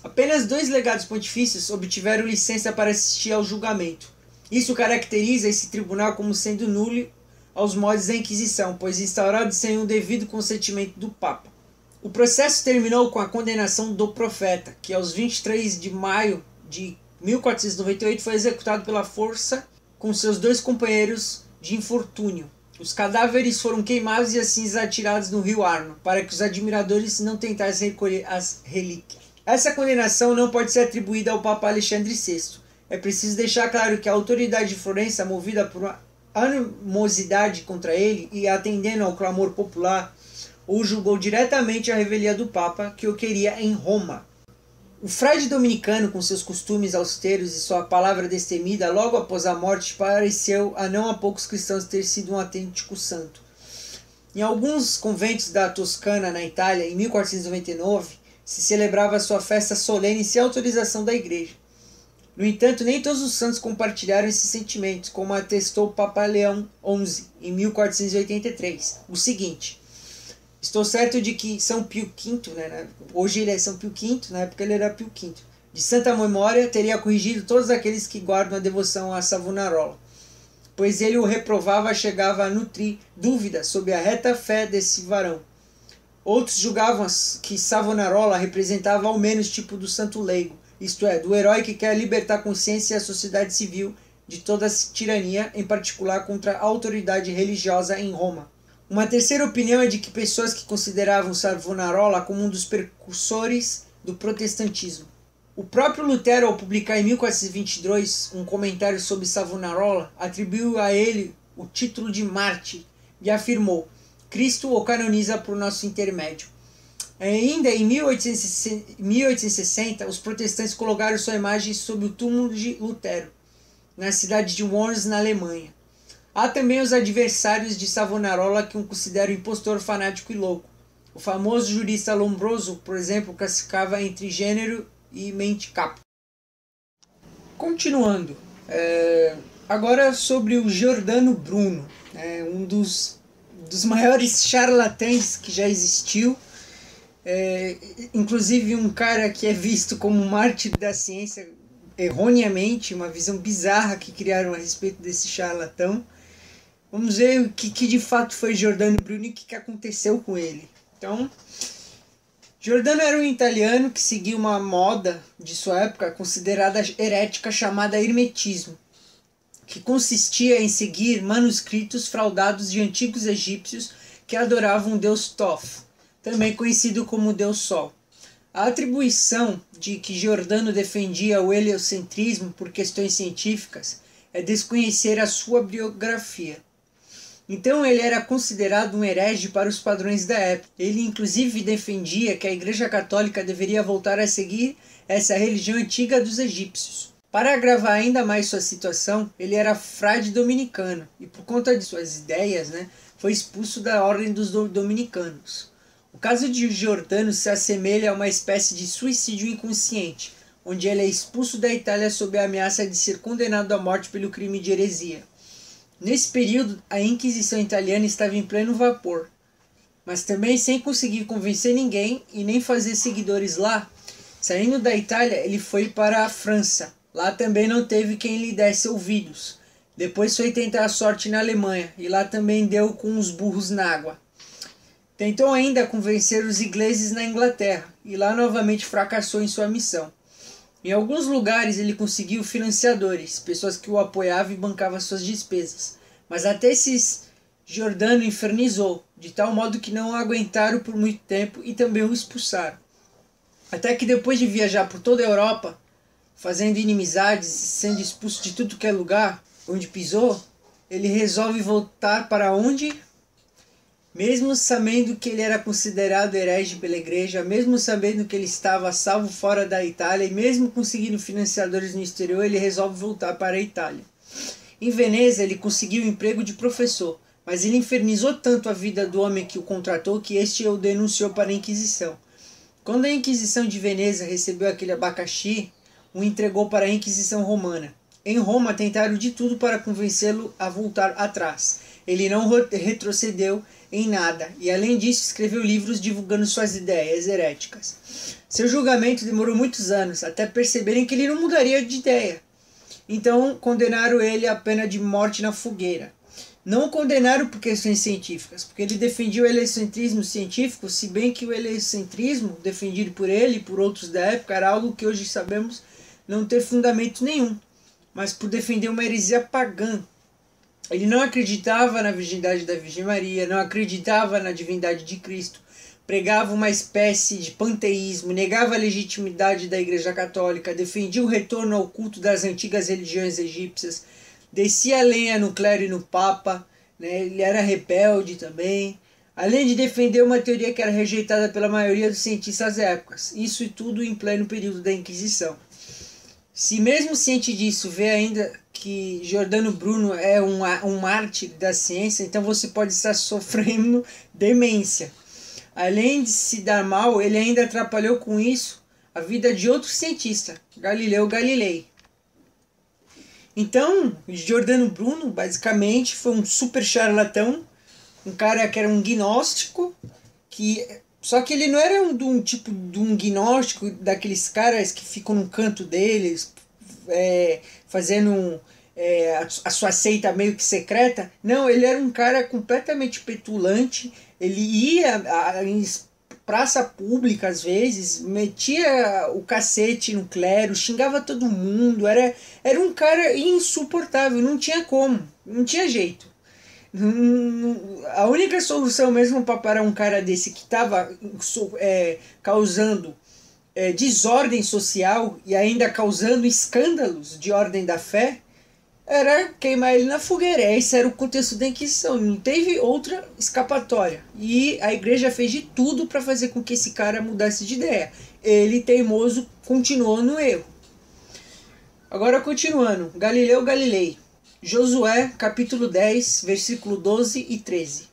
[SPEAKER 2] Apenas 2 legados pontifícios obtiveram licença para assistir ao julgamento. Isso caracteriza esse tribunal como sendo nulo aos moldes da Inquisição, pois instaurado sem o devido consentimento do Papa. O processo terminou com a condenação do profeta, que aos 23 de maio de 1498 foi executado pela força com seus 2 companheiros de infortúnio. Os cadáveres foram queimados e as cinzas atiradas no rio Arno, para que os admiradores não tentassem recolher as relíquias. Essa condenação não pode ser atribuída ao Papa Alexandre VI. É preciso deixar claro que a autoridade de Florença, movida por uma animosidade contra ele e atendendo ao clamor popular, o julgou diretamente à revelia do Papa, que o queria em Roma. O frade dominicano, com seus costumes austeros e sua palavra destemida, logo após a morte, pareceu a não a poucos cristãos ter sido um autêntico santo. Em alguns conventos da Toscana, na Itália, em 1499, se celebrava sua festa solene sem autorização da Igreja. No entanto, nem todos os santos compartilharam esses sentimentos, como atestou o Papa Leão XI, em 1483. O seguinte: estou certo de que São Pio V, hoje ele é São Pio V, na época ele era Pio V, de santa memória, teria corrigido todos aqueles que guardam a devoção a Savonarola, pois ele o reprovava, chegava a nutrir dúvida sobre a reta fé desse varão. Outros julgavam que Savonarola representava ao menos tipo do santo leigo, isto é, do herói que quer libertar a consciência e a sociedade civil de toda a tirania, em particular contra a autoridade religiosa em Roma. Uma terceira opinião é de que pessoas que consideravam Savonarola como um dos precursores do protestantismo. O próprio Lutero, ao publicar em 1422 um comentário sobre Savonarola, atribuiu a ele o título de mártir e afirmou: Cristo o canoniza por nosso intermédio. Ainda em 1860, os protestantes colocaram sua imagem sob o túmulo de Lutero, na cidade de Worms, na Alemanha. Há também os adversários de Savonarola que o consideram impostor, fanático e louco. O famoso jurista Lombroso, por exemplo, classificava entre gênero e mente capo. Continuando, agora sobre o Giordano Bruno, um dos maiores charlatães que já existiu, inclusive um cara que é visto como mártir da ciência erroneamente, uma visão bizarra que criaram a respeito desse charlatão. Vamos ver o que de fato foi Giordano Bruno e o que aconteceu com ele. Então, Giordano era um italiano que seguia uma moda de sua época considerada herética chamada hermetismo, que consistia em seguir manuscritos fraudados de antigos egípcios que adoravam o deus Thoth, também conhecido como Deus Sol. A atribuição de que Giordano defendia o heliocentrismo por questões científicas é desconhecer a sua biografia. Então ele era considerado um herege para os padrões da época. Ele inclusive defendia que a Igreja Católica deveria voltar a seguir essa religião antiga dos egípcios. Para agravar ainda mais sua situação, ele era frade dominicano e por conta de suas ideias, foi expulso da ordem dos dominicanos. O caso de Giordano se assemelha a uma espécie de suicídio inconsciente, onde ele é expulso da Itália sob a ameaça de ser condenado à morte pelo crime de heresia. Nesse período, a Inquisição italiana estava em pleno vapor, mas também sem conseguir convencer ninguém e nem fazer seguidores lá. Saindo da Itália, ele foi para a França. Lá também não teve quem lhe desse ouvidos. Depois foi tentar a sorte na Alemanha, e lá também deu com os burros na água. Tentou ainda convencer os ingleses na Inglaterra, e lá novamente fracassou em sua missão. Em alguns lugares ele conseguiu financiadores, pessoas que o apoiavam e bancavam suas despesas. Mas até esses Giordano infernizou, de tal modo que não o aguentaram por muito tempo e também o expulsaram. Até que depois de viajar por toda a Europa, fazendo inimizades e sendo expulso de tudo que é lugar onde pisou, ele resolve voltar para onde? Mesmo sabendo que ele era considerado herege pela igreja, mesmo sabendo que ele estava salvo fora da Itália e mesmo conseguindo financiadores no exterior, ele resolve voltar para a Itália. Em Veneza, ele conseguiu o emprego de professor, mas ele infernizou tanto a vida do homem que o contratou que este o denunciou para a Inquisição. Quando a Inquisição de Veneza recebeu aquele abacaxi, o entregou para a Inquisição Romana. Em Roma, tentaram de tudo para convencê-lo a voltar atrás. Ele não retrocedeu em nada e, além disso, escreveu livros divulgando suas ideias heréticas. Seu julgamento demorou muitos anos, até perceberem que ele não mudaria de ideia. Então, condenaram ele à pena de morte na fogueira. Não o condenaram por questões científicas, porque ele defendia o heliocentrismo científico, se bem que o heliocentrismo, defendido por ele e por outros da época, era algo que hoje sabemos não ter fundamento nenhum, mas por defender uma heresia pagã. Ele não acreditava na virgindade da Virgem Maria, não acreditava na divindade de Cristo, pregava uma espécie de panteísmo, negava a legitimidade da Igreja Católica, defendia o retorno ao culto das antigas religiões egípcias, descia a lenha no clero e no papa, né? Ele era rebelde também, além de defender uma teoria que era rejeitada pela maioria dos cientistas da época. Isso e tudo em pleno período da Inquisição. Se mesmo ciente disso vê ainda que Giordano Bruno é um mártir da ciência, então você pode estar sofrendo demência. Além de se dar mal, ele ainda atrapalhou com isso a vida de outro cientista, Galileu Galilei. Então, Giordano Bruno basicamente foi um super charlatão, um cara que era um gnóstico, só que ele não era um tipo de um gnóstico daqueles caras que ficam no canto deles, fazendo a sua seita meio que secreta. Não, ele era um cara completamente petulante. Ele ia em praça pública às vezes, metia o cacete no clero, xingava todo mundo. Era um cara insuportável, não tinha como, não tinha jeito. A única solução mesmo para parar um cara desse que estava causando desordem social e ainda causando escândalos de ordem da fé era queimar ele na fogueira. Esse era o contexto da Inquisição, não teve outra escapatória. E a igreja fez de tudo para fazer com que esse cara mudasse de ideia. Ele, teimoso, continuou no erro. Agora continuando, Galileu Galilei. Josué, capítulo 10, versículo 12 e 13.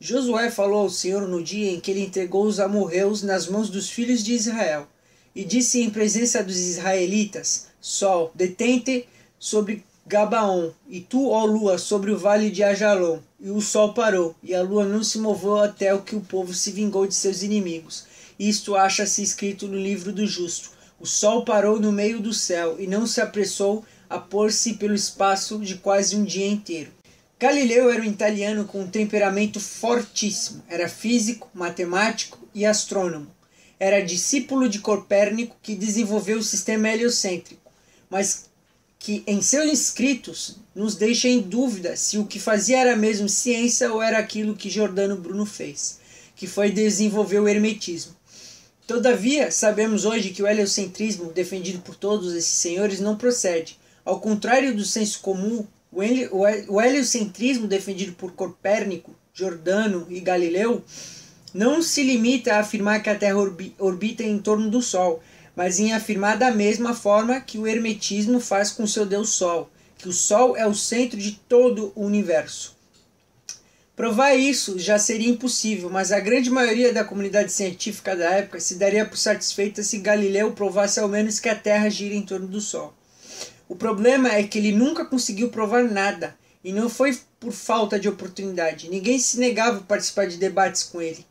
[SPEAKER 2] Josué falou ao Senhor no dia em que ele entregou os amorreus nas mãos dos filhos de Israel, e disse em presença dos israelitas: Sol, detente sobre Gabaon, e tu, ó lua, sobre o vale de Ajalon. E o sol parou, e a lua não se moveu até o que o povo se vingou de seus inimigos. Isto acha-se escrito no livro do justo. O sol parou no meio do céu, e não se apressou a pôr-se pelo espaço de quase um dia inteiro. Galileu era um italiano com um temperamento fortíssimo. Era físico, matemático e astrônomo. Era discípulo de Copérnico, que desenvolveu o sistema heliocêntrico, mas que em seus escritos nos deixa em dúvida se o que fazia era mesmo ciência ou era aquilo que Giordano Bruno fez, que foi desenvolver o hermetismo. Todavia, sabemos hoje que o heliocentrismo defendido por todos esses senhores não procede. Ao contrário do senso comum, o heliocentrismo defendido por Copérnico, Giordano e Galileu não se limita a afirmar que a Terra orbita em torno do Sol, mas em afirmar da mesma forma que o hermetismo faz com seu Deus Sol, que o Sol é o centro de todo o universo. Provar isso já seria impossível, mas a grande maioria da comunidade científica da época se daria por satisfeita se Galileu provasse ao menos que a Terra gira em torno do Sol. O problema é que ele nunca conseguiu provar nada, e não foi por falta de oportunidade. Ninguém se negava a participar de debates com ele.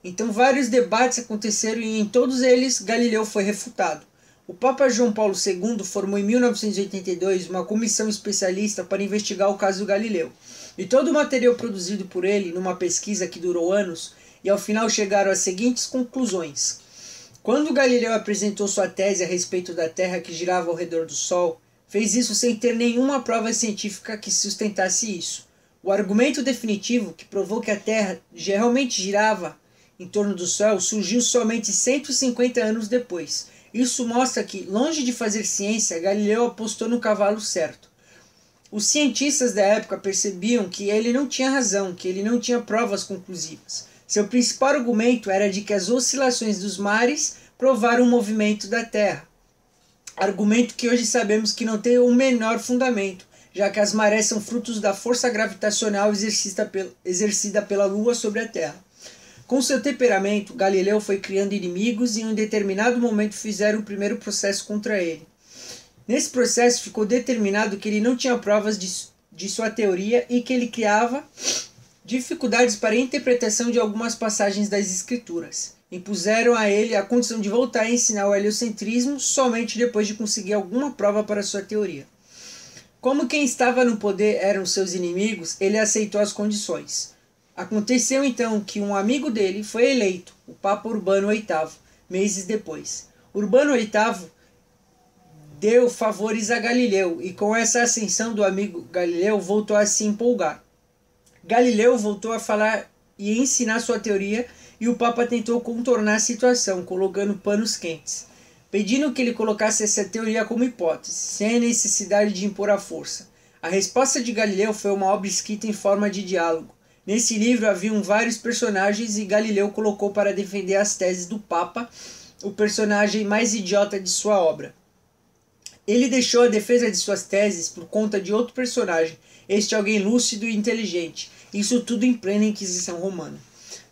[SPEAKER 2] Então vários debates aconteceram e em todos eles Galileu foi refutado. O Papa João Paulo II formou em 1982 uma comissão especialista para investigar o caso Galileu. E todo o material produzido por ele numa pesquisa que durou anos, e ao final chegaram às seguintes conclusões. Quando Galileu apresentou sua tese a respeito da Terra que girava ao redor do Sol, fez isso sem ter nenhuma prova científica que sustentasse isso. O argumento definitivo, que provou que a Terra realmente girava em torno do Sol, surgiu somente 150 anos depois. Isso mostra que, longe de fazer ciência, Galileu apostou no cavalo certo. Os cientistas da época percebiam que ele não tinha razão, que ele não tinha provas conclusivas. Seu principal argumento era de que as oscilações dos mares provaram o movimento da Terra. Argumento que hoje sabemos que não tem o menor fundamento, já que as marés são frutos da força gravitacional exercida pela Lua sobre a Terra. Com seu temperamento, Galileu foi criando inimigos e em um determinado momento fizeram o primeiro processo contra ele. Nesse processo ficou determinado que ele não tinha provas de sua teoria e que ele criava dificuldades para a interpretação de algumas passagens das Escrituras. Impuseram a ele a condição de voltar a ensinar o heliocentrismo somente depois de conseguir alguma prova para sua teoria. Como quem estava no poder eram seus inimigos, ele aceitou as condições. Aconteceu então que um amigo dele foi eleito, o Papa Urbano VIII, meses depois. Urbano VIII deu favores a Galileu e com essa ascensão do amigo Galileu voltou a se empolgar. Galileu voltou a falar e ensinar sua teoria e o Papa tentou contornar a situação, colocando panos quentes, pedindo que ele colocasse essa teoria como hipótese, sem a necessidade de impor a força. A resposta de Galileu foi uma obra escrita em forma de diálogo. Nesse livro haviam vários personagens e Galileu colocou para defender as teses do Papa o personagem mais idiota de sua obra. Ele deixou a defesa de suas teses por conta de outro personagem, este alguém lúcido e inteligente, isso tudo em plena Inquisição Romana.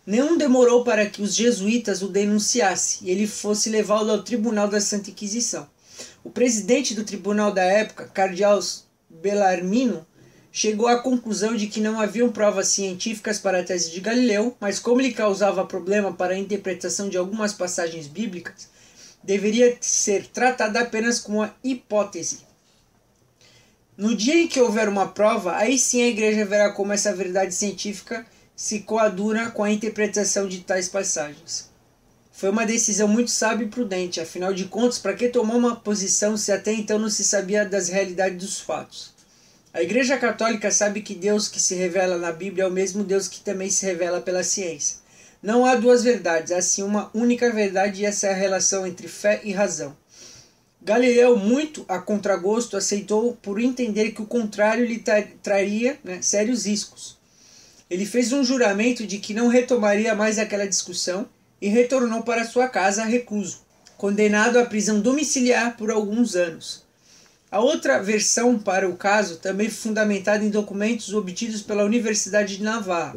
[SPEAKER 2] Não demorou para que os jesuítas o denunciassem e ele fosse levado ao tribunal da Santa Inquisição. O presidente do tribunal da época, Cardeal Bellarmino, chegou à conclusão de que não haviam provas científicas para a tese de Galileu, mas como ele causava problema para a interpretação de algumas passagens bíblicas, deveria ser tratada apenas como uma hipótese. No dia em que houver uma prova, aí sim a igreja verá como essa verdade científica se coaduna com a interpretação de tais passagens. Foi uma decisão muito sábia e prudente, afinal de contas, para que tomar uma posição se até então não se sabia das realidades dos fatos? A Igreja Católica sabe que Deus que se revela na Bíblia é o mesmo Deus que também se revela pela ciência. Não há duas verdades, há sim uma única verdade e essa é a relação entre fé e razão. Galileu, muito a contragosto, aceitou por entender que o contrário lhe traria sérios riscos. Ele fez um juramento de que não retomaria mais aquela discussão e retornou para sua casa recluso, condenado à prisão domiciliar por alguns anos. A outra versão para o caso também foi fundamentada em documentos obtidos pela Universidade de Navarra.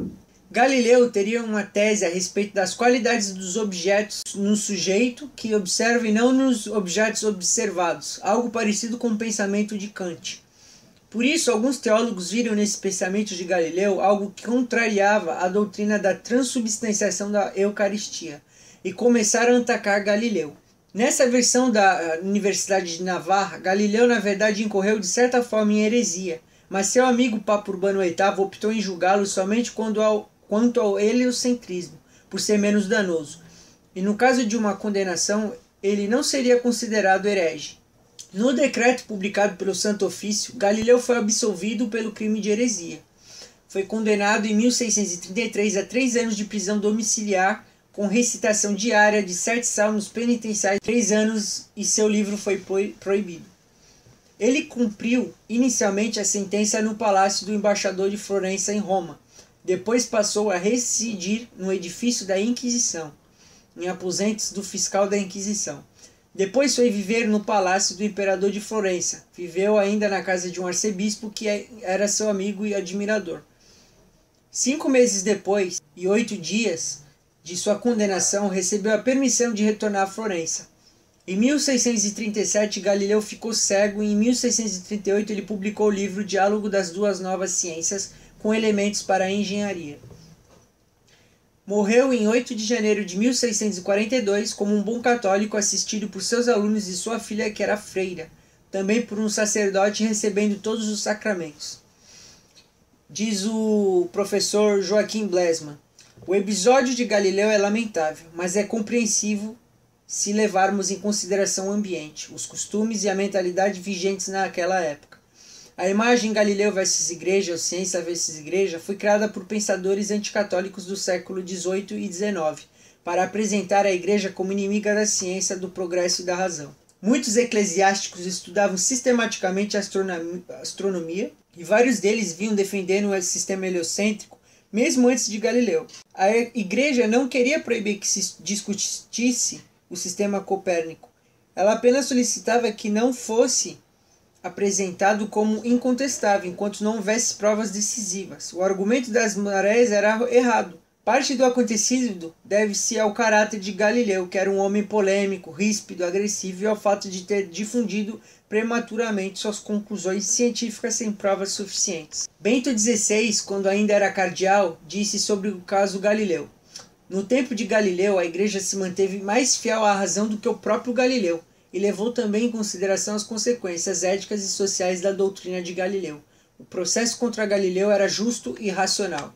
[SPEAKER 2] Galileu teria uma tese a respeito das qualidades dos objetos no sujeito que observa e não nos objetos observados, algo parecido com o pensamento de Kant. Por isso, alguns teólogos viram nesse pensamento de Galileu algo que contrariava a doutrina da transubstanciação da Eucaristia e começaram a atacar Galileu. Nessa versão da Universidade de Navarra, Galileu na verdade incorreu de certa forma em heresia, mas seu amigo Papa Urbano VIII optou em julgá-lo somente quanto ao heliocentrismo, por ser menos danoso. E no caso de uma condenação, ele não seria considerado herege. No decreto publicado pelo Santo Ofício, Galileu foi absolvido pelo crime de heresia. Foi condenado em 1633 a 3 anos de prisão domiciliar, com recitação diária de 7 salmos penitenciais, 3 anos e seu livro foi proibido. Ele cumpriu inicialmente a sentença no palácio do embaixador de Florença, em Roma. Depois passou a residir no edifício da Inquisição, em aposentos do fiscal da Inquisição. Depois foi viver no palácio do imperador de Florença. Viveu ainda na casa de um arcebispo que era seu amigo e admirador. 5 meses depois e 8 dias de sua condenação, recebeu a permissão de retornar a Florença. Em 1637, Galileu ficou cego e em 1638 ele publicou o livro Diálogo das Duas Novas Ciências, com elementos para a engenharia. Morreu em 8 de janeiro de 1642 como um bom católico, assistido por seus alunos e sua filha, que era freira, também por um sacerdote, recebendo todos os sacramentos. Diz o professor Joaquim Blesman: o episódio de Galileu é lamentável, mas é compreensivo se levarmos em consideração o ambiente, os costumes e a mentalidade vigentes naquela época. A imagem Galileu versus Igreja, ou Ciência versus Igreja, foi criada por pensadores anticatólicos do século XVIII e XIX, para apresentar a Igreja como inimiga da ciência, do progresso e da razão. Muitos eclesiásticos estudavam sistematicamente a astronomia e vários deles vinham defendendo o sistema heliocêntrico mesmo antes de Galileu. A igreja não queria proibir que se discutisse o sistema copérnico. Ela apenas solicitava que não fosse apresentado como incontestável, enquanto não houvesse provas decisivas. O argumento das marés era errado. Parte do acontecido deve-se ao caráter de Galileu, que era um homem polêmico, ríspido, agressivo, e ao fato de ter difundido prematuramente suas conclusões científicas sem provas suficientes. Bento XVI, quando ainda era cardeal, disse sobre o caso Galileu: no tempo de Galileu, a igreja se manteve mais fiel à razão do que o próprio Galileu, e levou também em consideração as consequências éticas e sociais da doutrina de Galileu. O processo contra Galileu era justo e racional.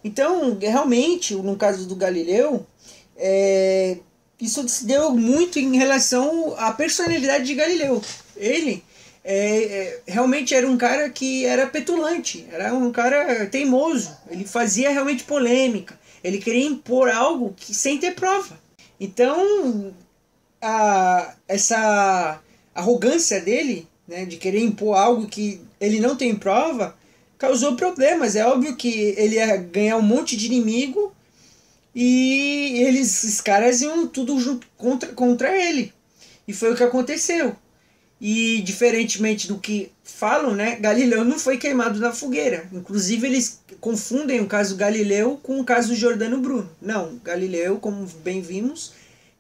[SPEAKER 2] Então, realmente, no caso do Galileu, isso se deu muito em relação à personalidade de Galileu. Ele realmente era um cara que era petulante, era um cara teimoso, ele fazia realmente polêmica, ele queria impor algo sem ter prova. Então, essa arrogância dele, né, de querer impor algo que ele não tem prova, causou problemas. É óbvio que ele ia ganhar um monte de inimigo e esses caras iam tudo junto contra ele. E foi o que aconteceu. E diferentemente do que falam, né, Galileu não foi queimado na fogueira. Inclusive eles confundem o caso Galileu com o caso Giordano Bruno. Não, Galileu, como bem vimos,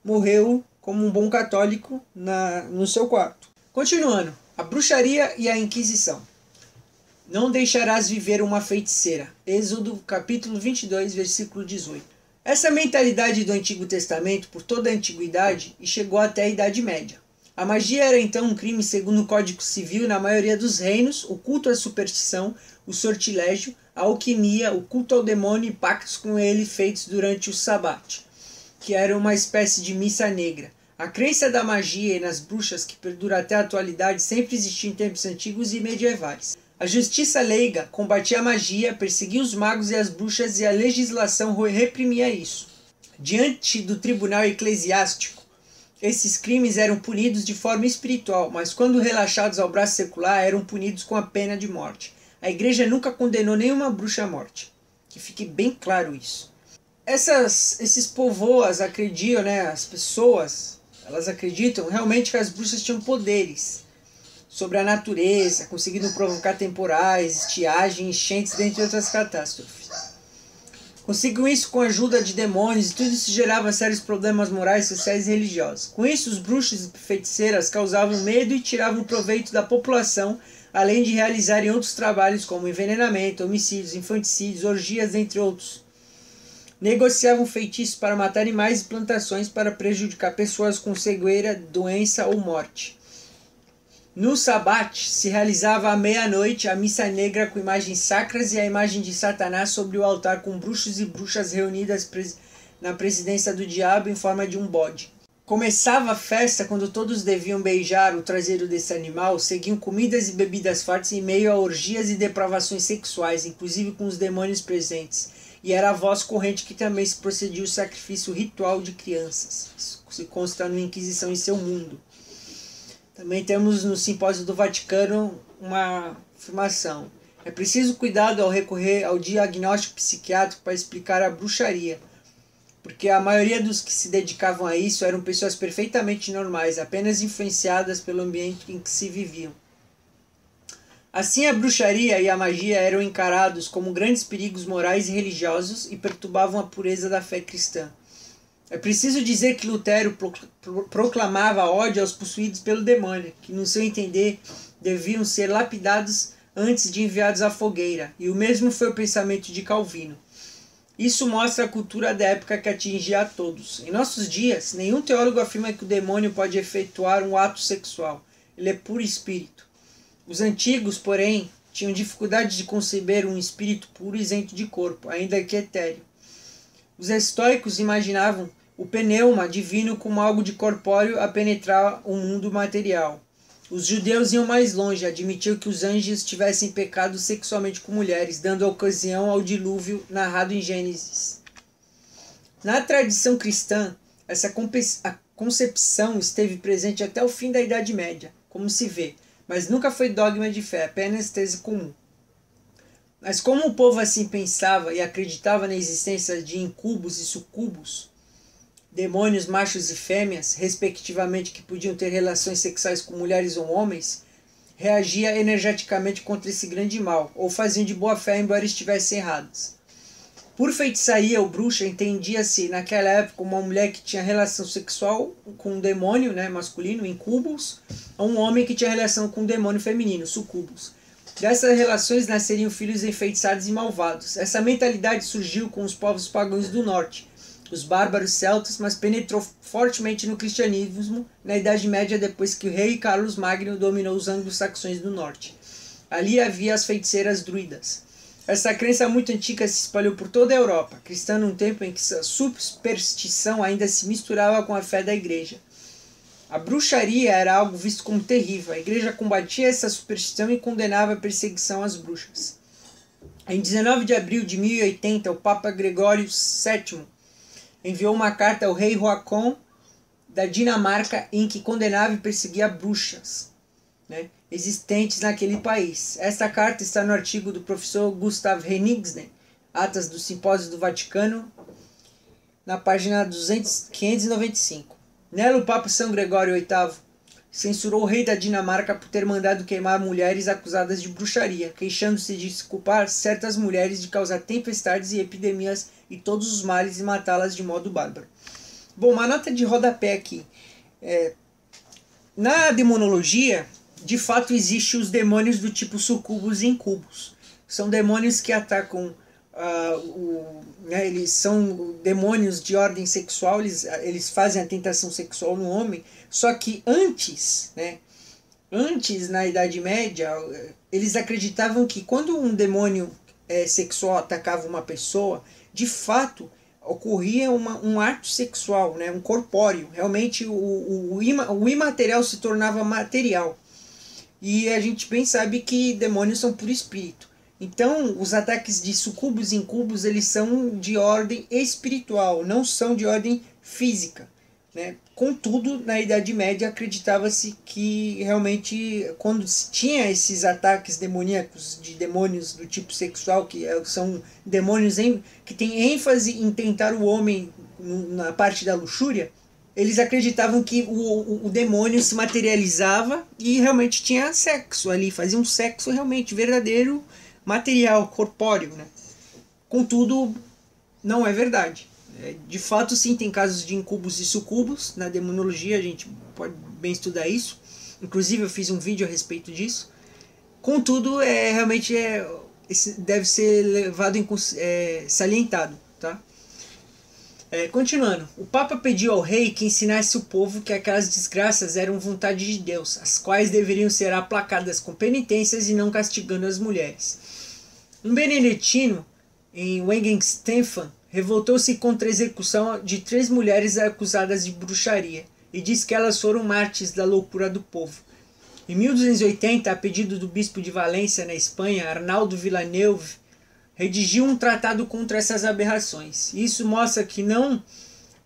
[SPEAKER 2] morreu como um bom católico no seu quarto. Continuando, a bruxaria e a Inquisição. Não deixarás viver uma feiticeira. Êxodo capítulo 22, versículo 18. Essa mentalidade do Antigo Testamento por toda a antiguidade e chegou até a Idade Média. A magia era então um crime segundo o Código Civil na maioria dos reinos, o culto à superstição, o sortilégio, a alquimia, o culto ao demônio e pactos com ele feitos durante o sabate, que era uma espécie de missa negra. A crença da magia e nas bruxas que perdura até a atualidade sempre existiu em tempos antigos e medievais. A justiça leiga combatia a magia, perseguia os magos e as bruxas e a legislação reprimia isso. Diante do tribunal eclesiástico, esses crimes eram punidos de forma espiritual, mas quando relaxados ao braço secular eram punidos com a pena de morte. A igreja nunca condenou nenhuma bruxa à morte. Que fique bem claro isso. Esses povoas acreditam, né, as pessoas, elas acreditam realmente que as bruxas tinham poderes sobre a natureza, conseguindo provocar temporais, estiagem, enchentes, dentre outras catástrofes. Conseguiam isso com a ajuda de demônios e tudo isso gerava sérios problemas morais, sociais e religiosos. Com isso, os bruxos e feiticeiras causavam medo e tiravam proveito da população, além de realizarem outros trabalhos como envenenamento, homicídios, infanticídios, orgias, entre outros. Negociavam feitiços para matar animais e plantações para prejudicar pessoas com cegueira, doença ou morte. No sabate se realizava à meia-noite a missa negra com imagens sacras e a imagem de Satanás sobre o altar com bruxos e bruxas reunidas na presidência do diabo em forma de um bode. Começava a festa quando todos deviam beijar o traseiro desse animal, seguiam comidas e bebidas fartas em meio a orgias e depravações sexuais, inclusive com os demônios presentes. E era a voz corrente que também se procedia o sacrifício ritual de crianças. Isso se consta na Inquisição em seu mundo. Também temos no Simpósio do Vaticano uma afirmação. É preciso cuidado ao recorrer ao diagnóstico psiquiátrico para explicar a bruxaria, porque a maioria dos que se dedicavam a isso eram pessoas perfeitamente normais, apenas influenciadas pelo ambiente em que se viviam. Assim, a bruxaria e a magia eram encarados como grandes perigos morais e religiosos e perturbavam a pureza da fé cristã. É preciso dizer que Lutero proclamava ódio aos possuídos pelo demônio, que, no seu entender, deviam ser lapidados antes de enviados à fogueira, e o mesmo foi o pensamento de Calvino. Isso mostra a cultura da época que atingia a todos. Em nossos dias, nenhum teólogo afirma que o demônio pode efetuar um ato sexual. Ele é puro espírito. Os antigos, porém, tinham dificuldade de conceber um espírito puro e isento de corpo, ainda que etéreo. Os estoicos imaginavam o pneuma divino como algo de corpóreo a penetrar o mundo material. Os judeus iam mais longe, admitiam que os anjos tivessem pecado sexualmente com mulheres, dando ocasião ao dilúvio narrado em Gênesis. Na tradição cristã, essa concepção esteve presente até o fim da Idade Média, como se vê, mas nunca foi dogma de fé, apenas tese comum. Mas como o povo assim pensava e acreditava na existência de incubos e sucubos, demônios machos e fêmeas, respectivamente, que podiam ter relações sexuais com mulheres ou homens, reagia energeticamente contra esse grande mal, ou faziam de boa fé, embora estivessem errados. Por feitiçaria ou bruxa, entendia-se naquela época uma mulher que tinha relação sexual com um demônio, né, masculino, incubus, ou um homem que tinha relação com um demônio feminino, sucubus. Dessas relações nasceriam filhos enfeitiçados e malvados. Essa mentalidade surgiu com os povos pagãos do norte, os bárbaros celtas, mas penetrou fortemente no cristianismo na Idade Média depois que o rei Carlos Magno dominou os anglo-saxões do norte. Ali havia as feiticeiras druidas. Essa crença muito antiga se espalhou por toda a Europa, cristã num tempo em que a superstição ainda se misturava com a fé da igreja. A bruxaria era algo visto como terrível. A igreja combatia essa superstição e condenava a perseguição às bruxas. Em 19 de abril de 1080, o Papa Gregório VII enviou uma carta ao rei Joacom da Dinamarca em que condenava e perseguia bruxas, né, existentes naquele país. Esta carta está no artigo do professor Gustav Henningsen, Atas do Simpósio do Vaticano, na página 595. Nela, o Papa São Gregório VIII censurou o rei da Dinamarca por ter mandado queimar mulheres acusadas de bruxaria, queixando-se de culpar certas mulheres de causar tempestades e epidemias e todos os males e matá-las de modo bárbaro. Bom, uma nota de rodapé aqui. Na demonologia, de fato, existem os demônios do tipo sucubus e incubus. São demônios que atacam, eles são demônios de ordem sexual, eles fazem a tentação sexual no homem, só que antes, na Idade Média, eles acreditavam que quando um demônio sexual atacava uma pessoa, de fato, ocorria um ato sexual, um corpóreo. Realmente o imaterial se tornava material. E a gente bem sabe que demônios são por espírito. Então, os ataques de sucubus e incubus, eles são de ordem espiritual, não são de ordem física, né? Contudo, na Idade Média, acreditava-se que realmente, quando se tinha esses ataques demoníacos de demônios do tipo sexual, que são demônios que têm ênfase em tentar o homem na parte da luxúria, eles acreditavam que o demônio se materializava e realmente tinha sexo ali, fazia um sexo realmente verdadeiro, material, corpóreo, né? Contudo, não é verdade. De fato, sim, tem casos de incubos e sucubos na demonologia, a gente pode bem estudar isso. Inclusive, eu fiz um vídeo a respeito disso. Contudo, realmente deve ser levado salientado, tá? Continuando, o Papa pediu ao rei que ensinasse o povo que aquelas desgraças eram vontade de Deus, as quais deveriam ser aplacadas com penitências e não castigando as mulheres. Um beneditino, em Wengenstefan, revoltou-se contra a execução de 3 mulheres acusadas de bruxaria e disse que elas foram mártires da loucura do povo. Em 1280, a pedido do bispo de Valência, na Espanha, Arnaldo Villaneuve, redigiu um tratado contra essas aberrações. Isso mostra que não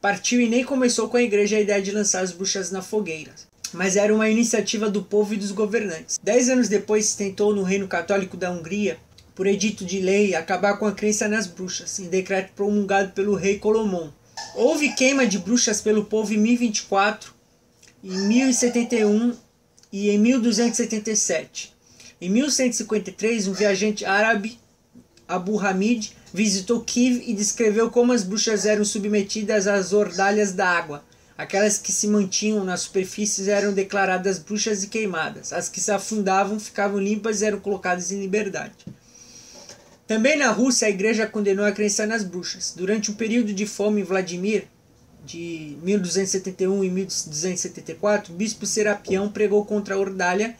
[SPEAKER 2] partiu e nem começou com a igreja a ideia de lançar as bruxas na fogueira, mas era uma iniciativa do povo e dos governantes. 10 anos depois, se tentou no Reino Católico da Hungria, por edito de lei, acabar com a crença nas bruxas, em decreto promulgado pelo rei Colomon. Houve queima de bruxas pelo povo em 1024, em 1071 e em 1277. Em 1153, um viajante árabe, Abu Hamid, visitou Kiev e descreveu como as bruxas eram submetidas às ordalhas da água. Aquelas que se mantinham nas superfícies eram declaradas bruxas e queimadas. As que se afundavam ficavam limpas e eram colocadas em liberdade. Também na Rússia, a igreja condenou a crença nas bruxas. Durante um período de fome em Vladimir, de 1271 e 1274, o bispo Serapião pregou contra a ordalha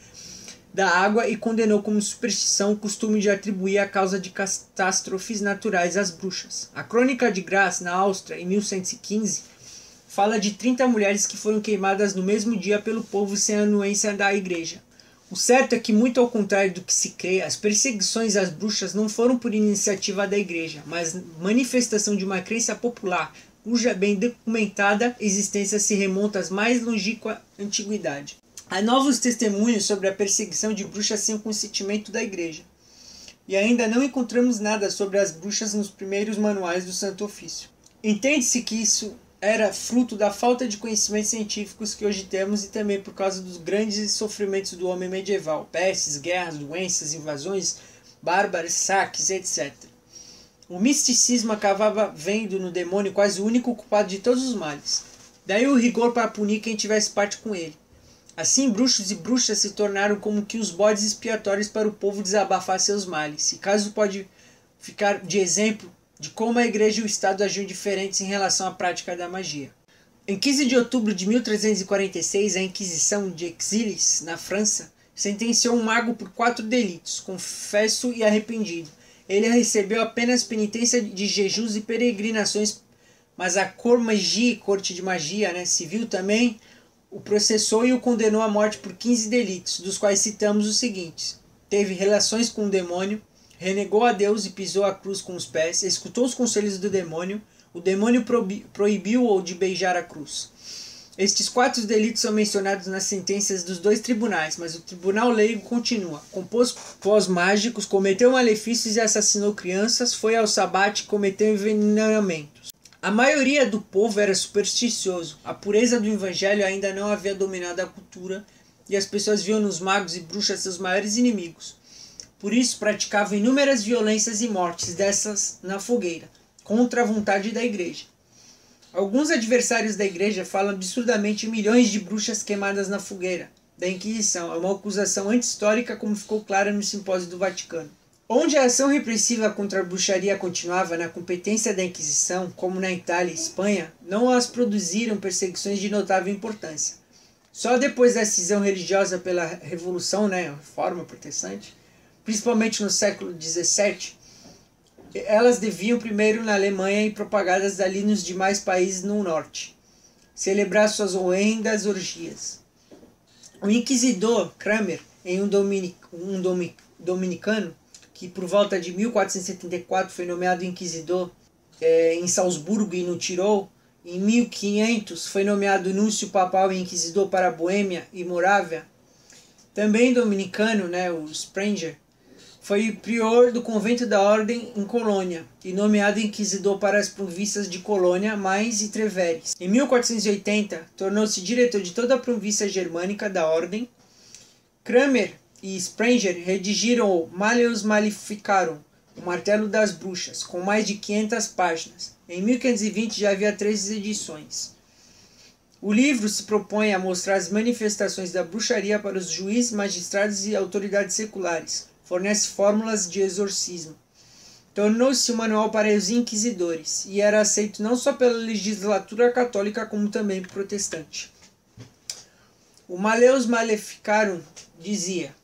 [SPEAKER 2] da água e condenou como superstição o costume de atribuir a causa de catástrofes naturais às bruxas. A Crônica de Graz, na Áustria, em 1115, fala de 30 mulheres que foram queimadas no mesmo dia pelo povo sem a anuência da igreja. O certo é que, muito ao contrário do que se crê, as perseguições às bruxas não foram por iniciativa da igreja, mas manifestação de uma crença popular, cuja bem documentada existência se remonta às mais longínqua antiguidade. Há novos testemunhos sobre a perseguição de bruxas sem o consentimento da Igreja. E ainda não encontramos nada sobre as bruxas nos primeiros manuais do Santo Ofício. Entende-se que isso era fruto da falta de conhecimentos científicos que hoje temos e também por causa dos grandes sofrimentos do homem medieval, pestes, guerras, doenças, invasões bárbaras, saques, etc. O misticismo acabava vendo no demônio quase o único culpado de todos os males. Daí o rigor para punir quem tivesse parte com ele. Assim, bruxos e bruxas se tornaram como que os bodes expiatórios para o povo desabafar seus males. E caso pode ficar de exemplo de como a Igreja e o Estado agiam diferentes em relação à prática da magia. Em 15 de outubro de 1346, a Inquisição de Exilles, na França, sentenciou um mago por 4 delitos, confesso e arrependido. Ele recebeu apenas penitência de jejuns e peregrinações, mas a corte de magia, civil também, o processou e o condenou à morte por 15 delitos, dos quais citamos os seguintes: teve relações com o demônio, renegou a Deus e pisou a cruz com os pés, escutou os conselhos do demônio, o demônio proibiu-o de beijar a cruz. Estes 4 delitos são mencionados nas sentenças dos 2 tribunais, mas o tribunal leigo continua. Compôs pós mágicos, cometeu malefícios e assassinou crianças, foi ao sabate e cometeu envenenamentos. A maioria do povo era supersticioso. A pureza do evangelho ainda não havia dominado a cultura e as pessoas viam nos magos e bruxas seus maiores inimigos. Por isso praticavam inúmeras violências e mortes, dessas na fogueira, contra a vontade da Igreja. Alguns adversários da Igreja falam absurdamente em milhões de bruxas queimadas na fogueira da Inquisição. É uma acusação anti-histórica, como ficou clara no Simpósio do Vaticano. Onde a ação repressiva contra a bruxaria continuava na competência da Inquisição, como na Itália e Espanha, não as produziram perseguições de notável importância. Só depois da cisão religiosa pela Revolução, a Reforma Protestante, principalmente no século XVII, elas deviam primeiro na Alemanha e propagadas dali nos demais países no norte, celebrar suas horrendas orgias. O inquisidor Kramer, em um dominicano, que por volta de 1474 foi nomeado inquisidor em Salzburgo e no Tirol, em 1500 foi nomeado núncio papal e inquisidor para a Boêmia e Morávia. Também dominicano, o Sprenger, foi prior do convento da ordem em Colônia e nomeado inquisidor para as províncias de Colônia, Mainz e Treveres. Em 1480, tornou-se diretor de toda a província germânica da ordem. Kramer e Sprenger redigiram o Malleus Maleficarum, o Martelo das Bruxas, com mais de 500 páginas. Em 1520 já havia 3 edições. O livro se propõe a mostrar as manifestações da bruxaria para os juízes, magistrados e autoridades seculares. Fornece fórmulas de exorcismo. Tornou-se um manual para os inquisidores e era aceito não só pela legislatura católica como também protestante. O Malleus Maleficarum dizia: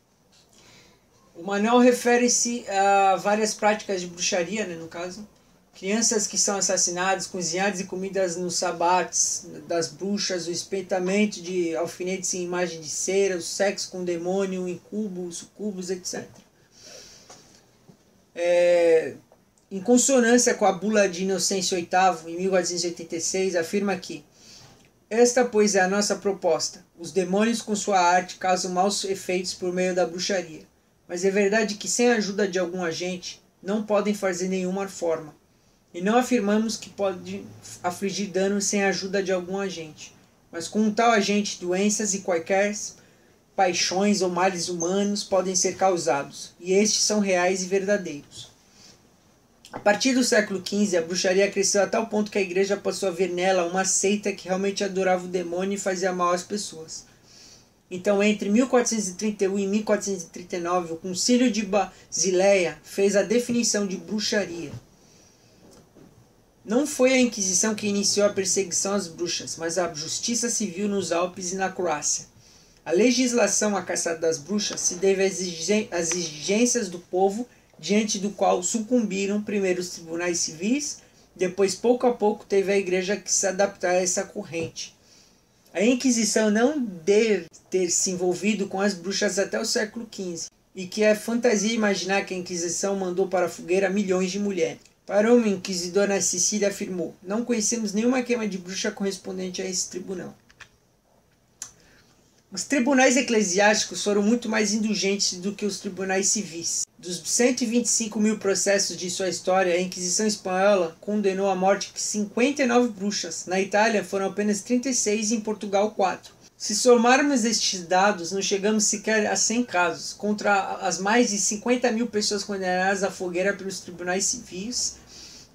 [SPEAKER 2] o manual refere-se a várias práticas de bruxaria, no caso. Crianças que são assassinadas, cozinhadas e comidas nos sabates das bruxas, o espetamento de alfinetes em imagem de cera, o sexo com o demônio, incubos, sucubos, etc. Em consonância com a bula de Inocêncio VIII, em 1486, afirma que: esta, pois, é a nossa proposta. Os demônios com sua arte causam maus efeitos por meio da bruxaria. Mas é verdade que sem a ajuda de algum agente não podem fazer nenhuma forma. E não afirmamos que pode afligir danos sem a ajuda de algum agente. Mas com um tal agente, doenças e quaisquer paixões ou males humanos podem ser causados. E estes são reais e verdadeiros. A partir do século XV, a bruxaria cresceu a tal ponto que a igreja passou a ver nela uma seita que realmente adorava o demônio e fazia mal às pessoas. Então, entre 1431 e 1439, o Concílio de Basileia fez a definição de bruxaria. Não foi a Inquisição que iniciou a perseguição às bruxas, mas a justiça civil nos Alpes e na Croácia. A legislação à caçada das bruxas se deve às exigências do povo, diante do qual sucumbiram primeiro os tribunais civis, depois, pouco a pouco, teve a igreja que se adaptar a essa corrente. A Inquisição não deve ter se envolvido com as bruxas até o século XV, e que é fantasia imaginar que a Inquisição mandou para a fogueira milhões de mulheres. Para uma inquisidora Cecília afirmou: não conhecemos nenhuma queima de bruxa correspondente a esse tribunal. Os tribunais eclesiásticos foram muito mais indulgentes do que os tribunais civis. Dos 125 mil processos de sua história, a Inquisição Espanhola condenou à morte 59 bruxas. Na Itália foram apenas 36 e em Portugal 4. Se somarmos estes dados, não chegamos sequer a 100 casos, contra as mais de 50 mil pessoas condenadas à fogueira pelos tribunais civis,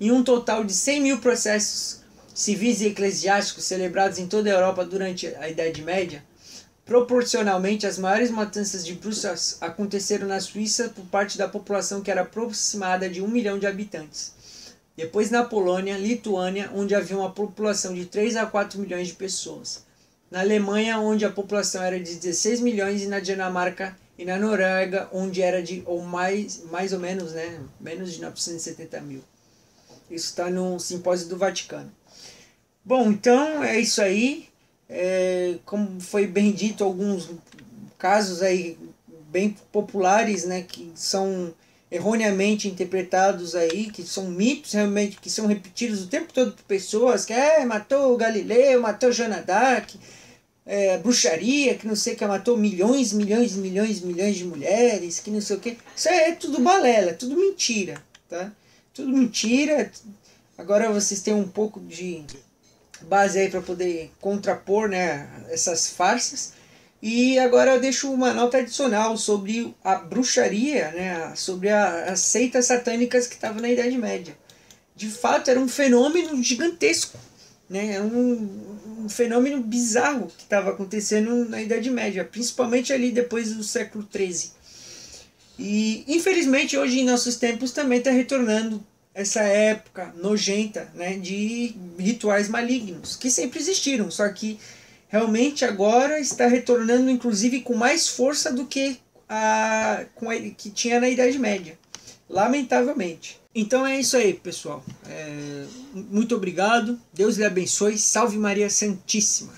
[SPEAKER 2] e um total de 100 mil processos civis e eclesiásticos celebrados em toda a Europa durante a Idade Média. Proporcionalmente, as maiores matanças de bruxas aconteceram na Suíça por parte da população que era aproximada de 1 milhão de habitantes. Depois na Polônia, Lituânia, onde havia uma população de 3 a 4 milhões de pessoas. Na Alemanha, onde a população era de 16 milhões, e na Dinamarca e na Noruega, onde era de mais ou menos, né, menos de 970 mil. Isso está no Simpósio do Vaticano. Bom, então é isso aí. Como foi bem dito, alguns casos aí bem populares, né, que são erroneamente interpretados aí, que são mitos realmente, que são repetidos o tempo todo por pessoas, que matou o Galileu, matou Joana d'Arc, bruxaria, que não sei o que, matou milhões de mulheres, que não sei o que. Isso é tudo balela, tudo mentira, tá? Tudo mentira. Agora vocês têm um pouco de base aí para poder contrapor, né, essas farsas. E agora eu deixo uma nota adicional sobre a bruxaria, né, sobre as seitas satânicas que estavam na Idade Média. De fato, era um fenômeno gigantesco, né, era um fenômeno bizarro que estava acontecendo na Idade Média, principalmente ali depois do século XIII. E infelizmente hoje em nossos tempos também está retornando essa época nojenta, né, de rituais malignos, que sempre existiram, só que realmente agora está retornando inclusive com mais força do que que tinha na Idade Média, lamentavelmente. Então é isso aí, pessoal. Muito obrigado, Deus lhe abençoe, salve Maria Santíssima.